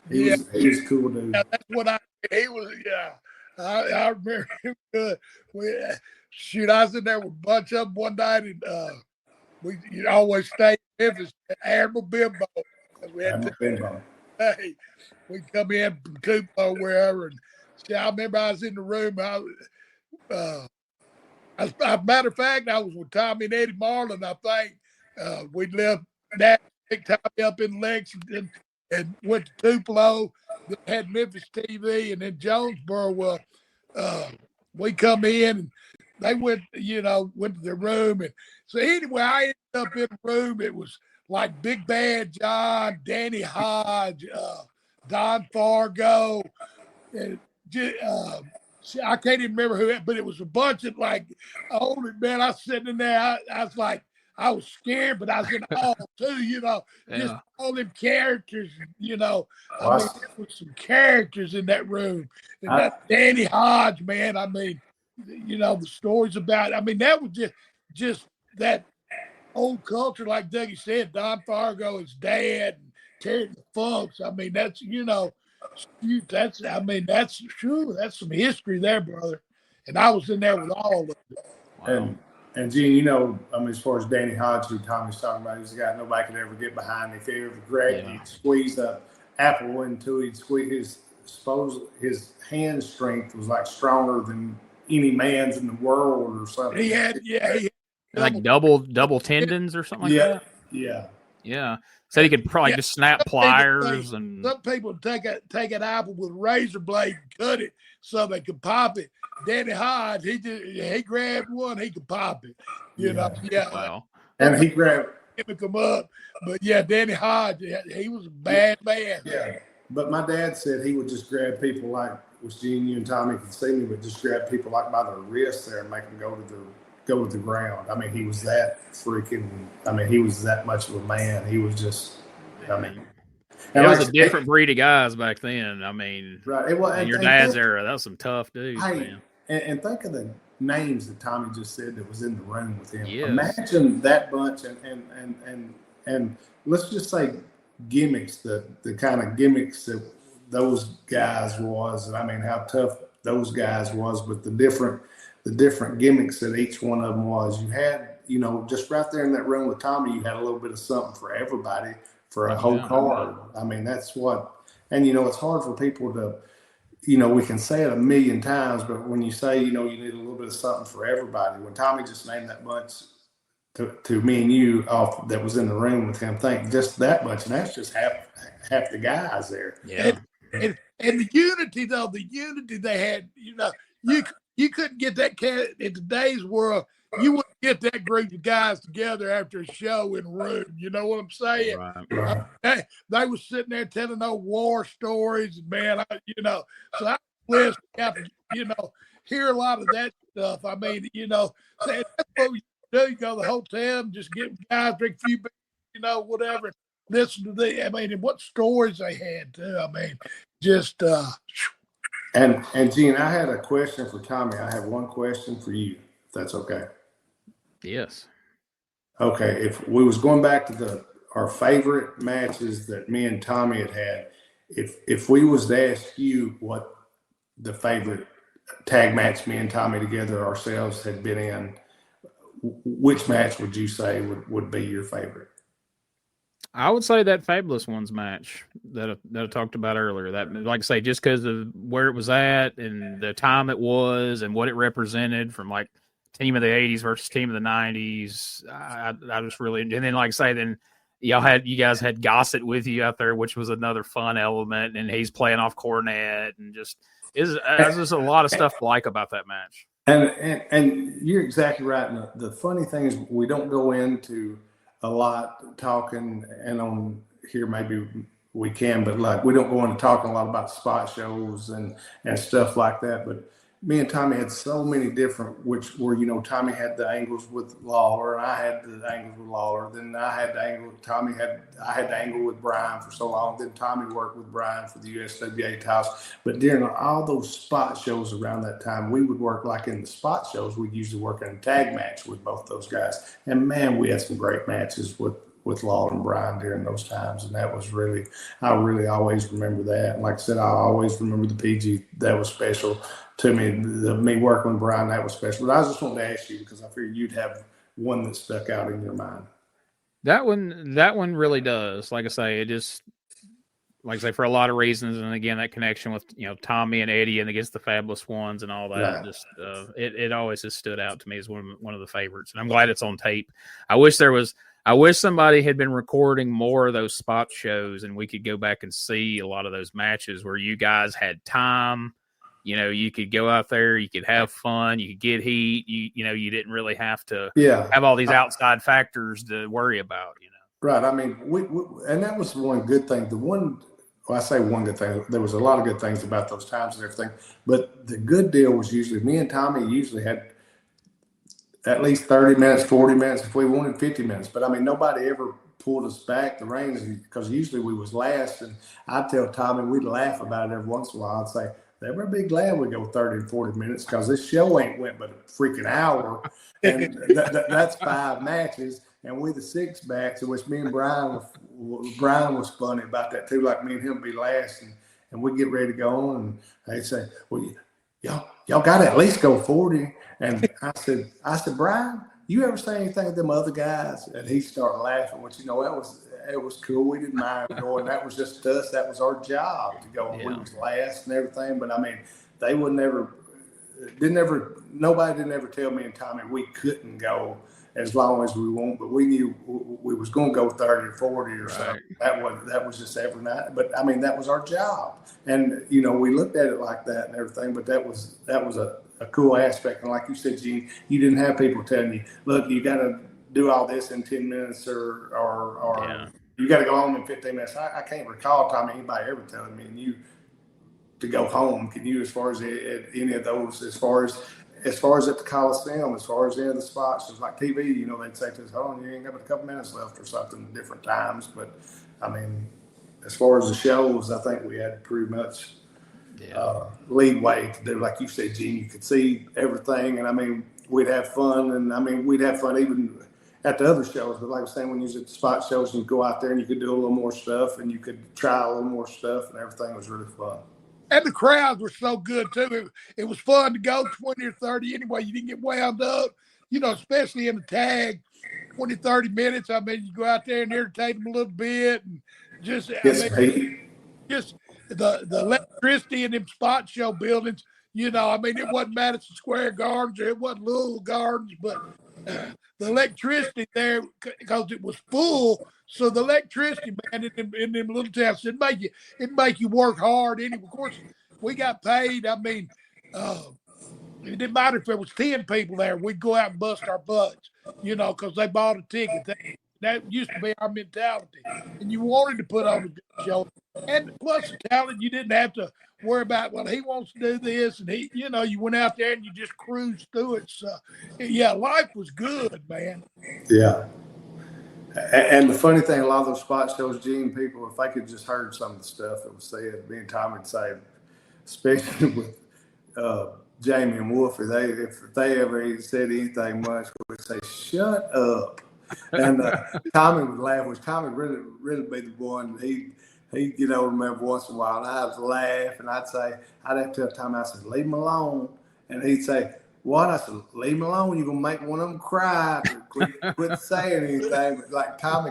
he was a cool dude. Yeah, that's what he was. Yeah. I remember him good. I was in there with a bunch of them one night, and we always stayed in Memphis at Admiral Bimbo. Hey, we come in from Tupelo, wherever, and I remember I was in the room. As a matter of fact, I was with Tommy and Eddie Marlin. I think we left that, picked Tommy up in Lexington and went to Tupelo. Then had Memphis TV, and then Jonesboro. Well, we come in and they went to their room. And so anyway, I ended up in a room. It was like Big Bad John, Danny Hodge, Don Fargo, and I can't even remember who, but it was a bunch of like older men. I was sitting in there. I was like, I was scared, but I was in awe too, just all them characters, I mean, there was some characters in that room. And that Danny Hodge, man, I mean, the stories about, I mean, that was just that old culture, like Dougie said, Don Fargo, his dad, and Terry the Funks. I mean, that's, that's true. That's some history there, brother. And I was in there with all of it. Wow. And Gene, I mean, as far as Danny Hodge, who Tommy's talking about, he's a guy nobody could ever get behind. If he ever grabbed, he'd squeeze an apple into it. He'd squeeze his hand strength was like stronger than any man's in the world or something. He had like double tendons or something like that. Yeah. So he could probably just snap pliers and some people take an apple with a razor blade and cut it so they could pop it. Danny Hodge, he grabbed one, he could pop it. Wow. And he grabbed him up. But Danny Hodge, he was a bad man. Yeah. But my dad said he would just grab people like, which Gene, you and Tommy can see me, but just grab people like by their wrists there and make them go to the ground. I mean, he was that he was that much of a man. He was just, it was a different breed of guys back then. I mean, right. It was, in your dad's era, that was some tough dudes, man. And think of the names that Tommy just said that was in the room with him. Yes. Imagine that bunch and let's just say gimmicks, the kind of gimmicks that those guys was, and I mean how tough those guys was, but the different gimmicks that each one of them was. You had, just right there in that room with Tommy, you had a little bit of something for everybody for a whole card. I mean, that's what, and it's hard for people to, we can say it a million times, but when you say, you need a little bit of something for everybody, when Tommy just named that bunch to me and you off that was in the room with him, think just that much, and that's just half the guys there. Yeah. And the unity they had, you couldn't get that cat in today's world. You wouldn't get that group of guys together after a show in a room. You know what I'm saying? Right. They were sitting there telling old war stories, man. So I was blessed to hear a lot of that stuff. I mean, so that's what we do. You go to the hotel and just get guys, drink a few beers, whatever. Listen to and what stories they had too. I mean, just. And Gene, I had a question for Tommy. I have one question for you, if that's okay. Yes. Okay. If we was going back to our favorite matches that me and Tommy had, if we was to ask you what the favorite tag match me and Tommy together ourselves had been in, which match would you say would be your favorite? I would say that Fabulous Ones match that I talked about earlier. That, like I say, just because of where it was at and the time it was and what it represented from like team of the 80s versus team of the 90s. I just really, and then like I say, then you guys had Gossett with you out there, which was another fun element, and he's playing off cornet and just there's just a lot of stuff to like about that match. And you're exactly right. And the funny thing is we don't go into a lot talking, and on here maybe we can, but like we don't go into talking a lot about spot shows and stuff like that. But me and Tommy had so many different, which were, Tommy had the angles with Lawler, and I had the angles with Lawler. Then I had the angle with Tommy. I had the angle with Brian for so long. Then Tommy worked with Brian for the USWA titles. But during all those spot shows around that time, we would work like in the spot shows. We'd usually work in a tag match with both those guys. And man, we had some great matches with Lawler and Brian during those times. And that was really, I really always remember that. And like I said, I always remember the PG. That was special to me. Me working with Brian, that was special. But I just wanted to ask you because I figured you'd have one that stuck out in your mind. That one really does. Like I say, like I say, for a lot of reasons. And again, that connection with, Tommy and Eddie and against the Fabulous Ones and all that, Right. just it always has stood out to me as one of the favorites. And I'm glad it's on tape. I wish somebody had been recording more of those spot shows and we could go back and see a lot of those matches where you guys had time. You could go out there, you could have fun, you could get heat. You didn't really have to have all these outside factors to worry about. Right. I mean, we and that was one good thing. I say one good thing. There was a lot of good things about those times and everything. But the good deal was usually me and Tommy usually had at least 30 minutes, 40 minutes, if we wanted 50 minutes. But I mean, nobody ever pulled us back the reins because usually we was last. And I'd tell Tommy, we'd laugh about it every once in a while. I'd say, they were be glad we go 30 and 40 minutes because this show ain't went but a freaking hour. And that's 5 matches. And we the 6 backs, in which me and Brian was funny about that too. Like me and him be last, and we get ready to go on, and they say, "Well, y'all got to at least go 40." And I said, Brian, you ever say anything to them other guys? And he started laughing, which it was cool. We didn't mind going. That was just us. That was our job to go. Yeah. We was last and everything. But I mean, they would nobody didn't ever tell me and Tommy we couldn't go as long as we want, but we knew we was going to go 30 or 40 or something. That was just every night. But I mean, that was our job. And, we looked at it like that and everything, but that was a cool aspect. And like you said, Gene, you didn't have people telling you, look, you got to do all this in 10 minutes or you got to go home in 15 minutes. I can't recall, Tommy, anybody ever telling me and you to go home. Can you, as far as any of those, as far as at the Coliseum, as far as any of the spots, just like TV, they'd say to us, "Oh, you ain't got but a couple minutes left" or something at different times. But I mean, as far as the shows, I think we had pretty much leeway to do, like you said, Gene. You could see everything, and I mean, we'd have fun, and I mean, we'd have fun even at the other shows. But like I was saying, when you was at the spot shows, you could go out there and you could do a little more stuff, and you could try a little more stuff, and everything was really fun. And the crowds were so good, too. It was fun to go 20 or 30 anyway. You didn't get wound up, especially in the tag, 20, 30 minutes. I mean, you go out there and entertain them a little bit. And just the electricity in them spot show buildings, it wasn't Madison Square Gardens or it wasn't Louisville Gardens, but the electricity there, because it was full. So the electricity, man, in them little towns, it make you work hard. Anyway, of course, we got paid. I mean, it didn't matter if there was 10 people there. We'd go out and bust our butts, because they bought a ticket. That used to be our mentality. And you wanted to put on a good show. And plus the talent, you didn't have to worry about, well, he wants to do this. And you went out there and you just cruised through it. So, life was good, man. Yeah. And the funny thing, a lot of those spot shows, Gene, people, if they could just heard some of the stuff that was said, me and Tommy would say, especially with Jamie and Wolfie, if they ever said anything much, we'd say, "Shut up." And Tommy would laugh, which Tommy really be the one. He'd get over me every once in a while, and I'd laugh, and I'd have to tell Tommy, I said, "Leave him alone." And he'd say, "What?" I said, "Leave him alone. You're gonna make one of them cry. Quit saying anything." But like Tommy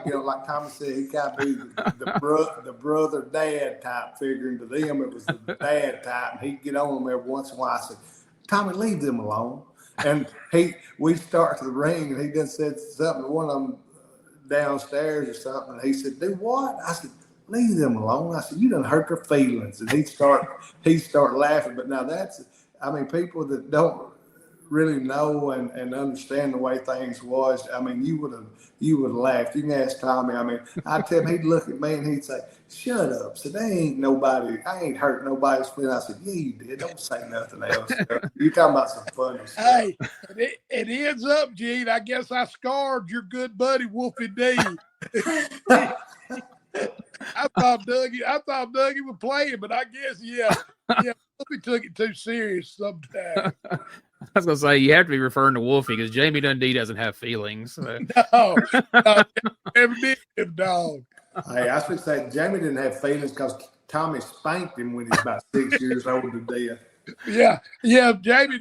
said, he got to be the brother dad type figure. And to them, it was the dad type. And he'd get on them every once in a while. I said, "Tommy, leave them alone." And we start to the ring, and he just said something to one of them downstairs or something. And he said, "Do what?" I said, "Leave them alone." I said, "You done hurt their feelings." And he'd start laughing. But now people that don't really know and understand the way things was, I mean, you would have laughed. You can ask Tommy. I mean, I'd tell him, he'd look at me and he'd say, "Shut up." So I ain't hurt nobody's feelings. I said, "Yeah, you did. Don't say nothing else." You're talking about some funny stuff. Hey, it ends up, Gene, I guess I scarred your good buddy Wolfie D. I thought Dougie was playing, but I guess, Wolfie took it too serious sometimes. I was going to say, you have to be referring to Wolfie because Jamie Dundee doesn't have feelings. So. No, never did, him, dog. Hey, I was going to say, Jamie didn't have feelings because Tommy spanked him when he was about 6 years old to death. Yeah, Jamie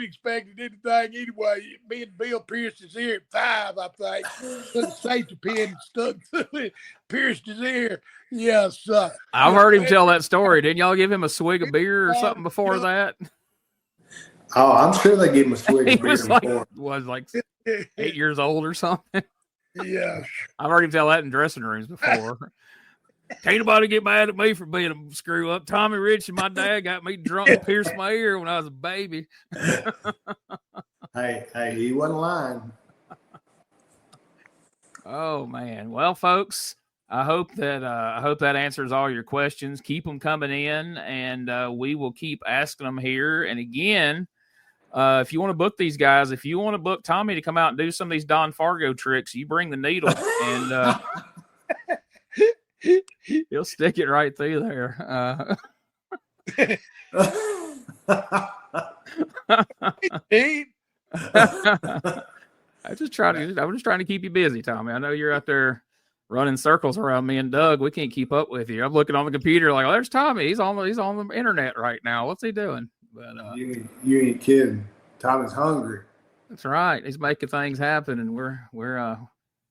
expected anything anyway. Me and Bill pierced his ear at 5, I think. Put a safety pin and stuck to it, pierced his ear. Yes. I've heard him tell that story. Didn't y'all give him a swig of beer or something before that? Oh, I'm sure they gave him a swig He of beer was before. like 8 years old or something. Yes. I've heard him tell that in dressing rooms before. Can't nobody get mad at me for being a screw up. Tommy Rich and my dad got me drunk and pierced my ear when I was a baby. Hey, he wasn't lying. Oh man. Well, folks, I hope that answers all your questions. Keep them coming in, and we will keep asking them here. And again, if you want to book these guys, if you want to book Tommy to come out and do some of these Don Fargo tricks, you bring the needle and he'll stick it right through there. I'm just trying to keep you busy, Tommy. I know you're out there running circles around me and Doug. We can't keep up with you. I'm looking on the computer like, oh, there's Tommy. He's on the internet right now. What's he doing? But you ain't kidding. Tommy's hungry. That's right. He's making things happen, and we're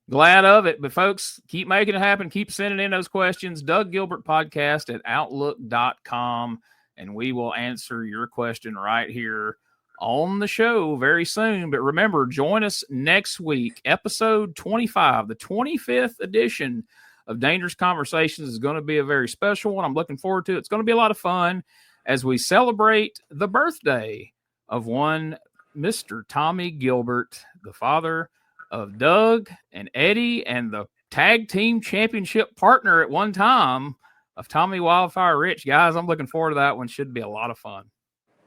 glad of it. But folks, keep making it happen. Keep sending in those questions. douggilbertpodcast@outlook.com, and we will answer your question right here on the show very soon. But remember, join us next week, episode 25, the 25th edition of Dangerous Conversations is going to be a very special one. I'm looking forward to it. It's going to be a lot of fun as we celebrate the birthday of one Mr. Tommy Gilbert, the father of Doug and Eddie, and the tag team championship partner at one time of Tommy Wildfire Rich. Guys, I'm looking forward to that one. Should be a lot of fun.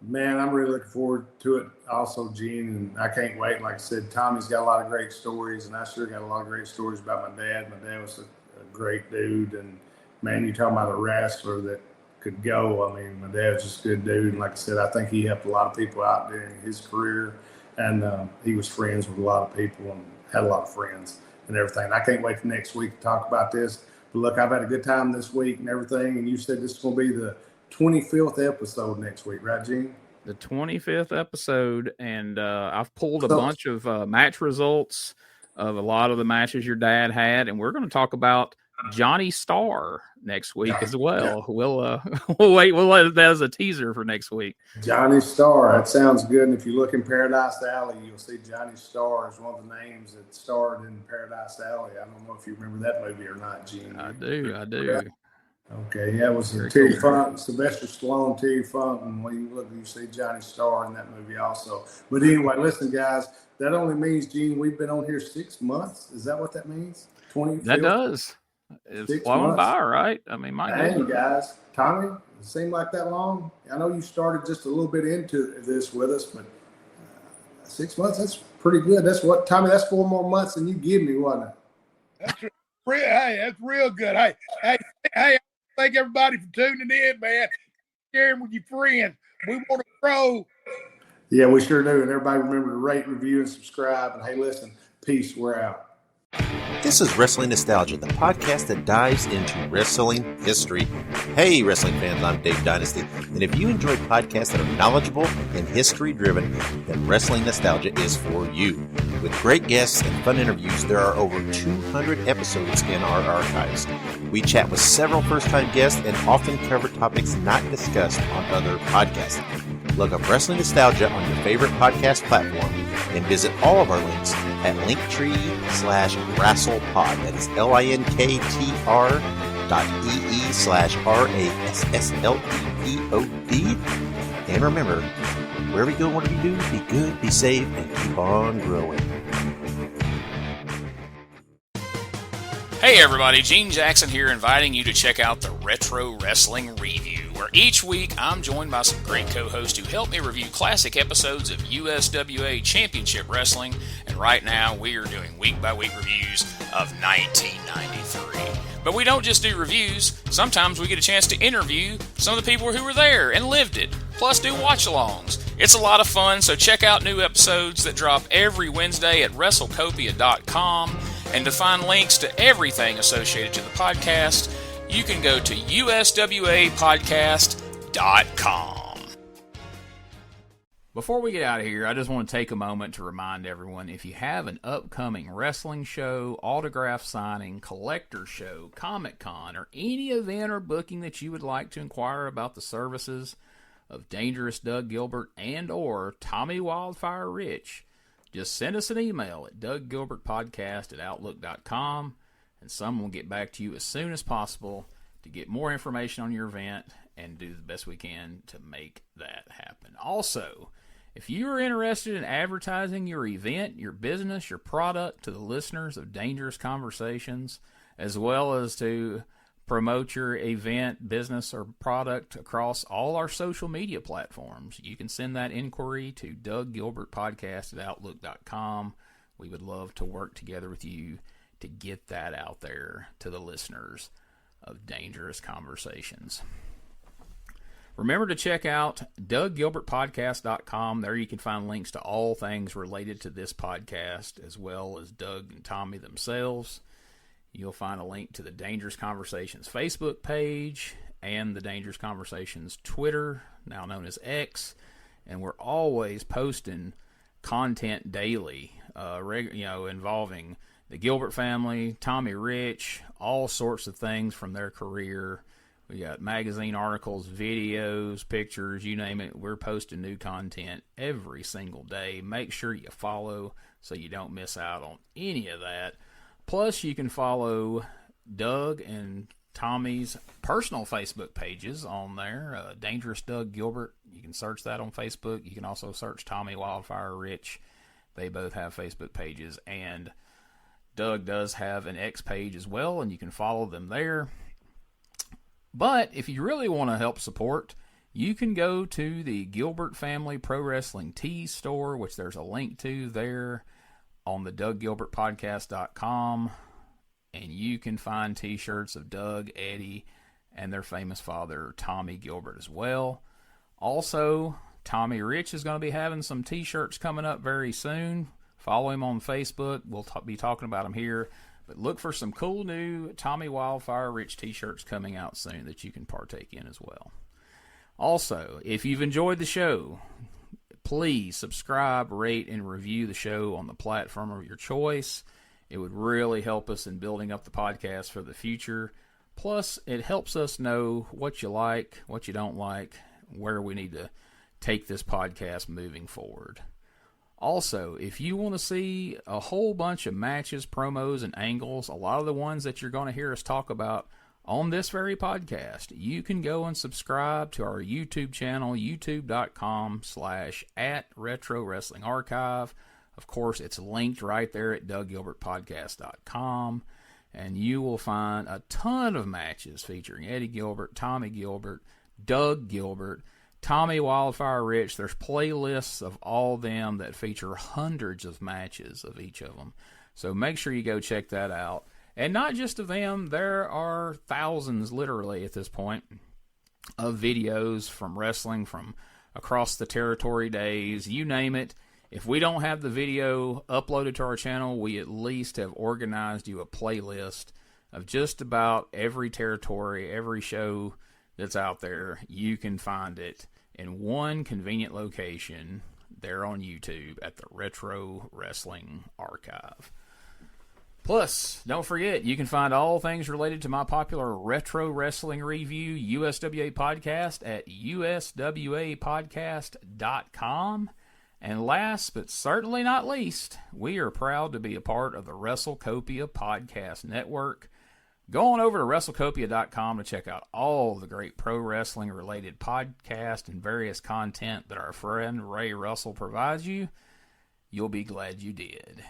Man, I'm really looking forward to it also, Gene, and I can't wait. Like I said, Tommy's got a lot of great stories, and I sure got a lot of great stories about my dad. My dad was a great dude, and, man, you're talking about a wrestler that could go. I mean, my dad was just a good dude, and like I said, I think he helped a lot of people out during his career, and he was friends with a lot of people and had a lot of friends and everything. I can't wait for next week to talk about this. But, look, I've had a good time this week and everything, and you said this is going to be the 25th episode next week, right, Gene? The 25th episode, and I've pulled a bunch of match results of a lot of the matches your dad had, and we're going to talk about Johnny Starr next week as well. We'll wait. We'll let that as a teaser for next week. Johnny Starr. That sounds good. And if you look in Paradise Alley, you'll see Johnny Starr is one of the names that starred in Paradise Alley. I don't know if you remember that movie or not, Gene. I do. Okay, yeah, it was Terry Funk, Sylvester Stallone, Terry Funk, and when you look, you see Johnny Starr in that movie also. But anyway, listen, guys, that only means, Gene, we've been on here 6 months. Is that what that means? 20. That does. It's flowing by, right? I mean, my goodness. Guys, Tommy, it seemed like that long. I know you started just a little bit into this with us, but 6 months, that's pretty good. That's what, Tommy, that's 4 more months than you give me, wasn't it? That's real good. Hey, thank everybody for tuning in, man. Sharing with your friends. We want to grow. Yeah, we sure do. And everybody remember to rate, review, and subscribe. And hey, listen, peace. We're out. This is Wrestling Nostalgia, the podcast that dives into wrestling history. Hey, wrestling fans, I'm Dave Dynasty, and if you enjoy podcasts that are knowledgeable and history-driven, then Wrestling Nostalgia is for you. With great guests and fun interviews, there are over 200 episodes in our archives. We chat with several first-time guests and often cover topics not discussed on other podcasts. Look up Wrestling Nostalgia on your favorite podcast platform and visit all of our links at linktree/WrestlePod. That is linktr.ee/RASSLEPOD. And remember, wherever you go, whatever you do, be good, be safe, and keep on growing. Hey everybody, Gene Jackson here, inviting you to check out the Retro Wrestling Review, where each week I'm joined by some great co-hosts who help me review classic episodes of USWA Championship Wrestling, and right now we are doing week-by-week reviews of 1993. But we don't just do reviews, sometimes we get a chance to interview some of the people who were there and lived it, plus do watch-alongs. It's a lot of fun, so check out new episodes that drop every Wednesday at WrestleCopia.com. And to find links to everything associated to the podcast, you can go to USWApodcast.com. Before we get out of here, I just want to take a moment to remind everyone, if you have an upcoming wrestling show, autograph signing, collector show, Comic-Con, or any event or booking that you would like to inquire about the services of Dangerous Doug Gilbert and or Tommy Wildfire Rich, just send us an email at douggilbertpodcast@outlook.com, and someone will get back to you as soon as possible to get more information on your event and do the best we can to make that happen. Also, if you are interested in advertising your event, your business, your product to the listeners of Dangerous Conversations, as well as to promote your event, business, or product across all our social media platforms, you can send that inquiry to douggilbertpodcast@outlook.com. We would love to work together with you to get that out there to the listeners of Dangerous Conversations. Remember to check out douggilbertpodcast.com. There you can find links to all things related to this podcast, as well as Doug and Tommy themselves. You'll find a link to the Dangerous Conversations Facebook page and the Dangerous Conversations Twitter, now known as X. And we're always posting content daily, involving the Gilbert family, Tommy Rich, all sorts of things from their career. We got magazine articles, videos, pictures, you name it. We're posting new content every single day. Make sure you follow so you don't miss out on any of that. Plus, you can follow Doug and Tommy's personal Facebook pages on there. Dangerous Doug Gilbert. You can search that on Facebook. You can also search Tommy Wildfire Rich. They both have Facebook pages. And Doug does have an X page as well, and you can follow them there. But if you really want to help support, you can go to the Gilbert Family Pro Wrestling Tees store, which there's a link to there on the douggilbertpodcast.com. And you can find t-shirts of Doug, Eddie, and their famous father, Tommy Gilbert, as well. Also, Tommy Rich is going to be having some t-shirts coming up very soon. Follow him on Facebook. We'll be talking about him here. But look for some cool new Tommy Wildfire Rich t-shirts coming out soon that you can partake in as well. Also, if you've enjoyed the show, please subscribe, rate, and review the show on the platform of your choice. It would really help us in building up the podcast for the future. Plus, it helps us know what you like, what you don't like, where we need to take this podcast moving forward. Also, if you want to see a whole bunch of matches, promos, and angles, a lot of the ones that you're going to hear us talk about on this very podcast, you can go and subscribe to our YouTube channel, youtube.com/@RetroWrestlingArchive. Of course, it's linked right there at douggilbertpodcast.com, and you will find a ton of matches featuring Eddie Gilbert, Tommy Gilbert, Doug Gilbert, Tommy Wildfire Rich. There's playlists of all them that feature hundreds of matches of each of them. So make sure you go check that out. And not just of them, there are thousands, literally, at this point, of videos from wrestling from across the territory days, you name it. If we don't have the video uploaded to our channel, we at least have organized you a playlist of just about every territory, every show that's out there. You can find it in one convenient location there on YouTube at the Retro Wrestling Archive. Plus, don't forget, you can find all things related to my popular retro wrestling review, USWA Podcast, at uswapodcast.com. And last but certainly not least, we are proud to be a part of the WrestleCopia Podcast Network. Go on over to WrestleCopia.com to check out all the great pro wrestling related podcasts and various content that our friend Ray Russell provides you. You'll be glad you did.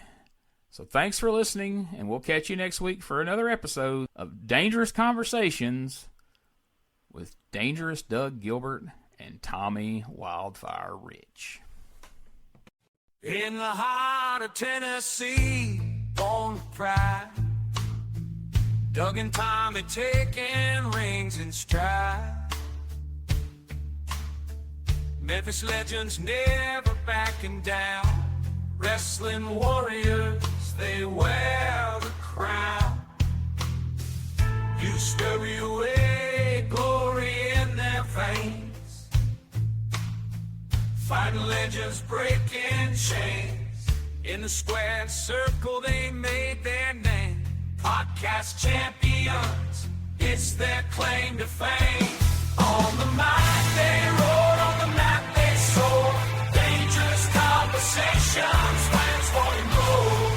So thanks for listening, and we'll catch you next week for another episode of Dangerous Conversations with Dangerous Doug Gilbert and Tommy Wildfire Rich. In the heart of Tennessee, born with pride, Doug and Tommy taking rings in stride. Memphis Legends never backing down. Wrestling warriors, they wear the crown. USWA glory in their veins. Fighting legends breaking chains. In the square circle they made their name. Podcast champions, it's their claim to fame. On the mic they roar, on the map they soar. Dangerous conversations, fans wanting more.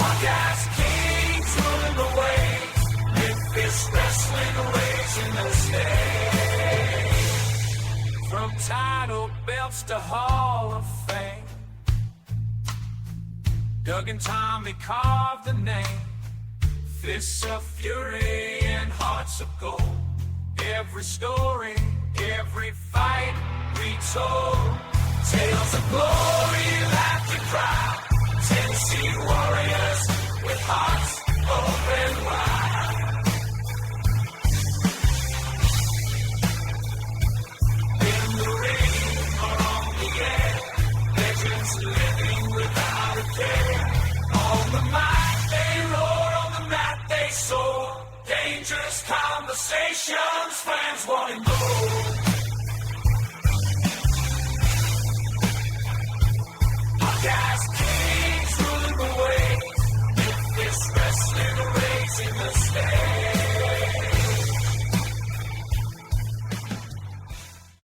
Podcast kings ruling the waves. Memphis wrestling raising the stage. From title belts to Hall of Fame, Doug and Tommy carved the name. Fists of fury and hearts of gold. Every story, every fight retold. Tales of glory, laughter, crowd. Tennessee warriors with hearts open wide. In the ring or on the air, legends living without a care. On the mic they roar, on the mat they soar. Dangerous conversations, fans wanting more.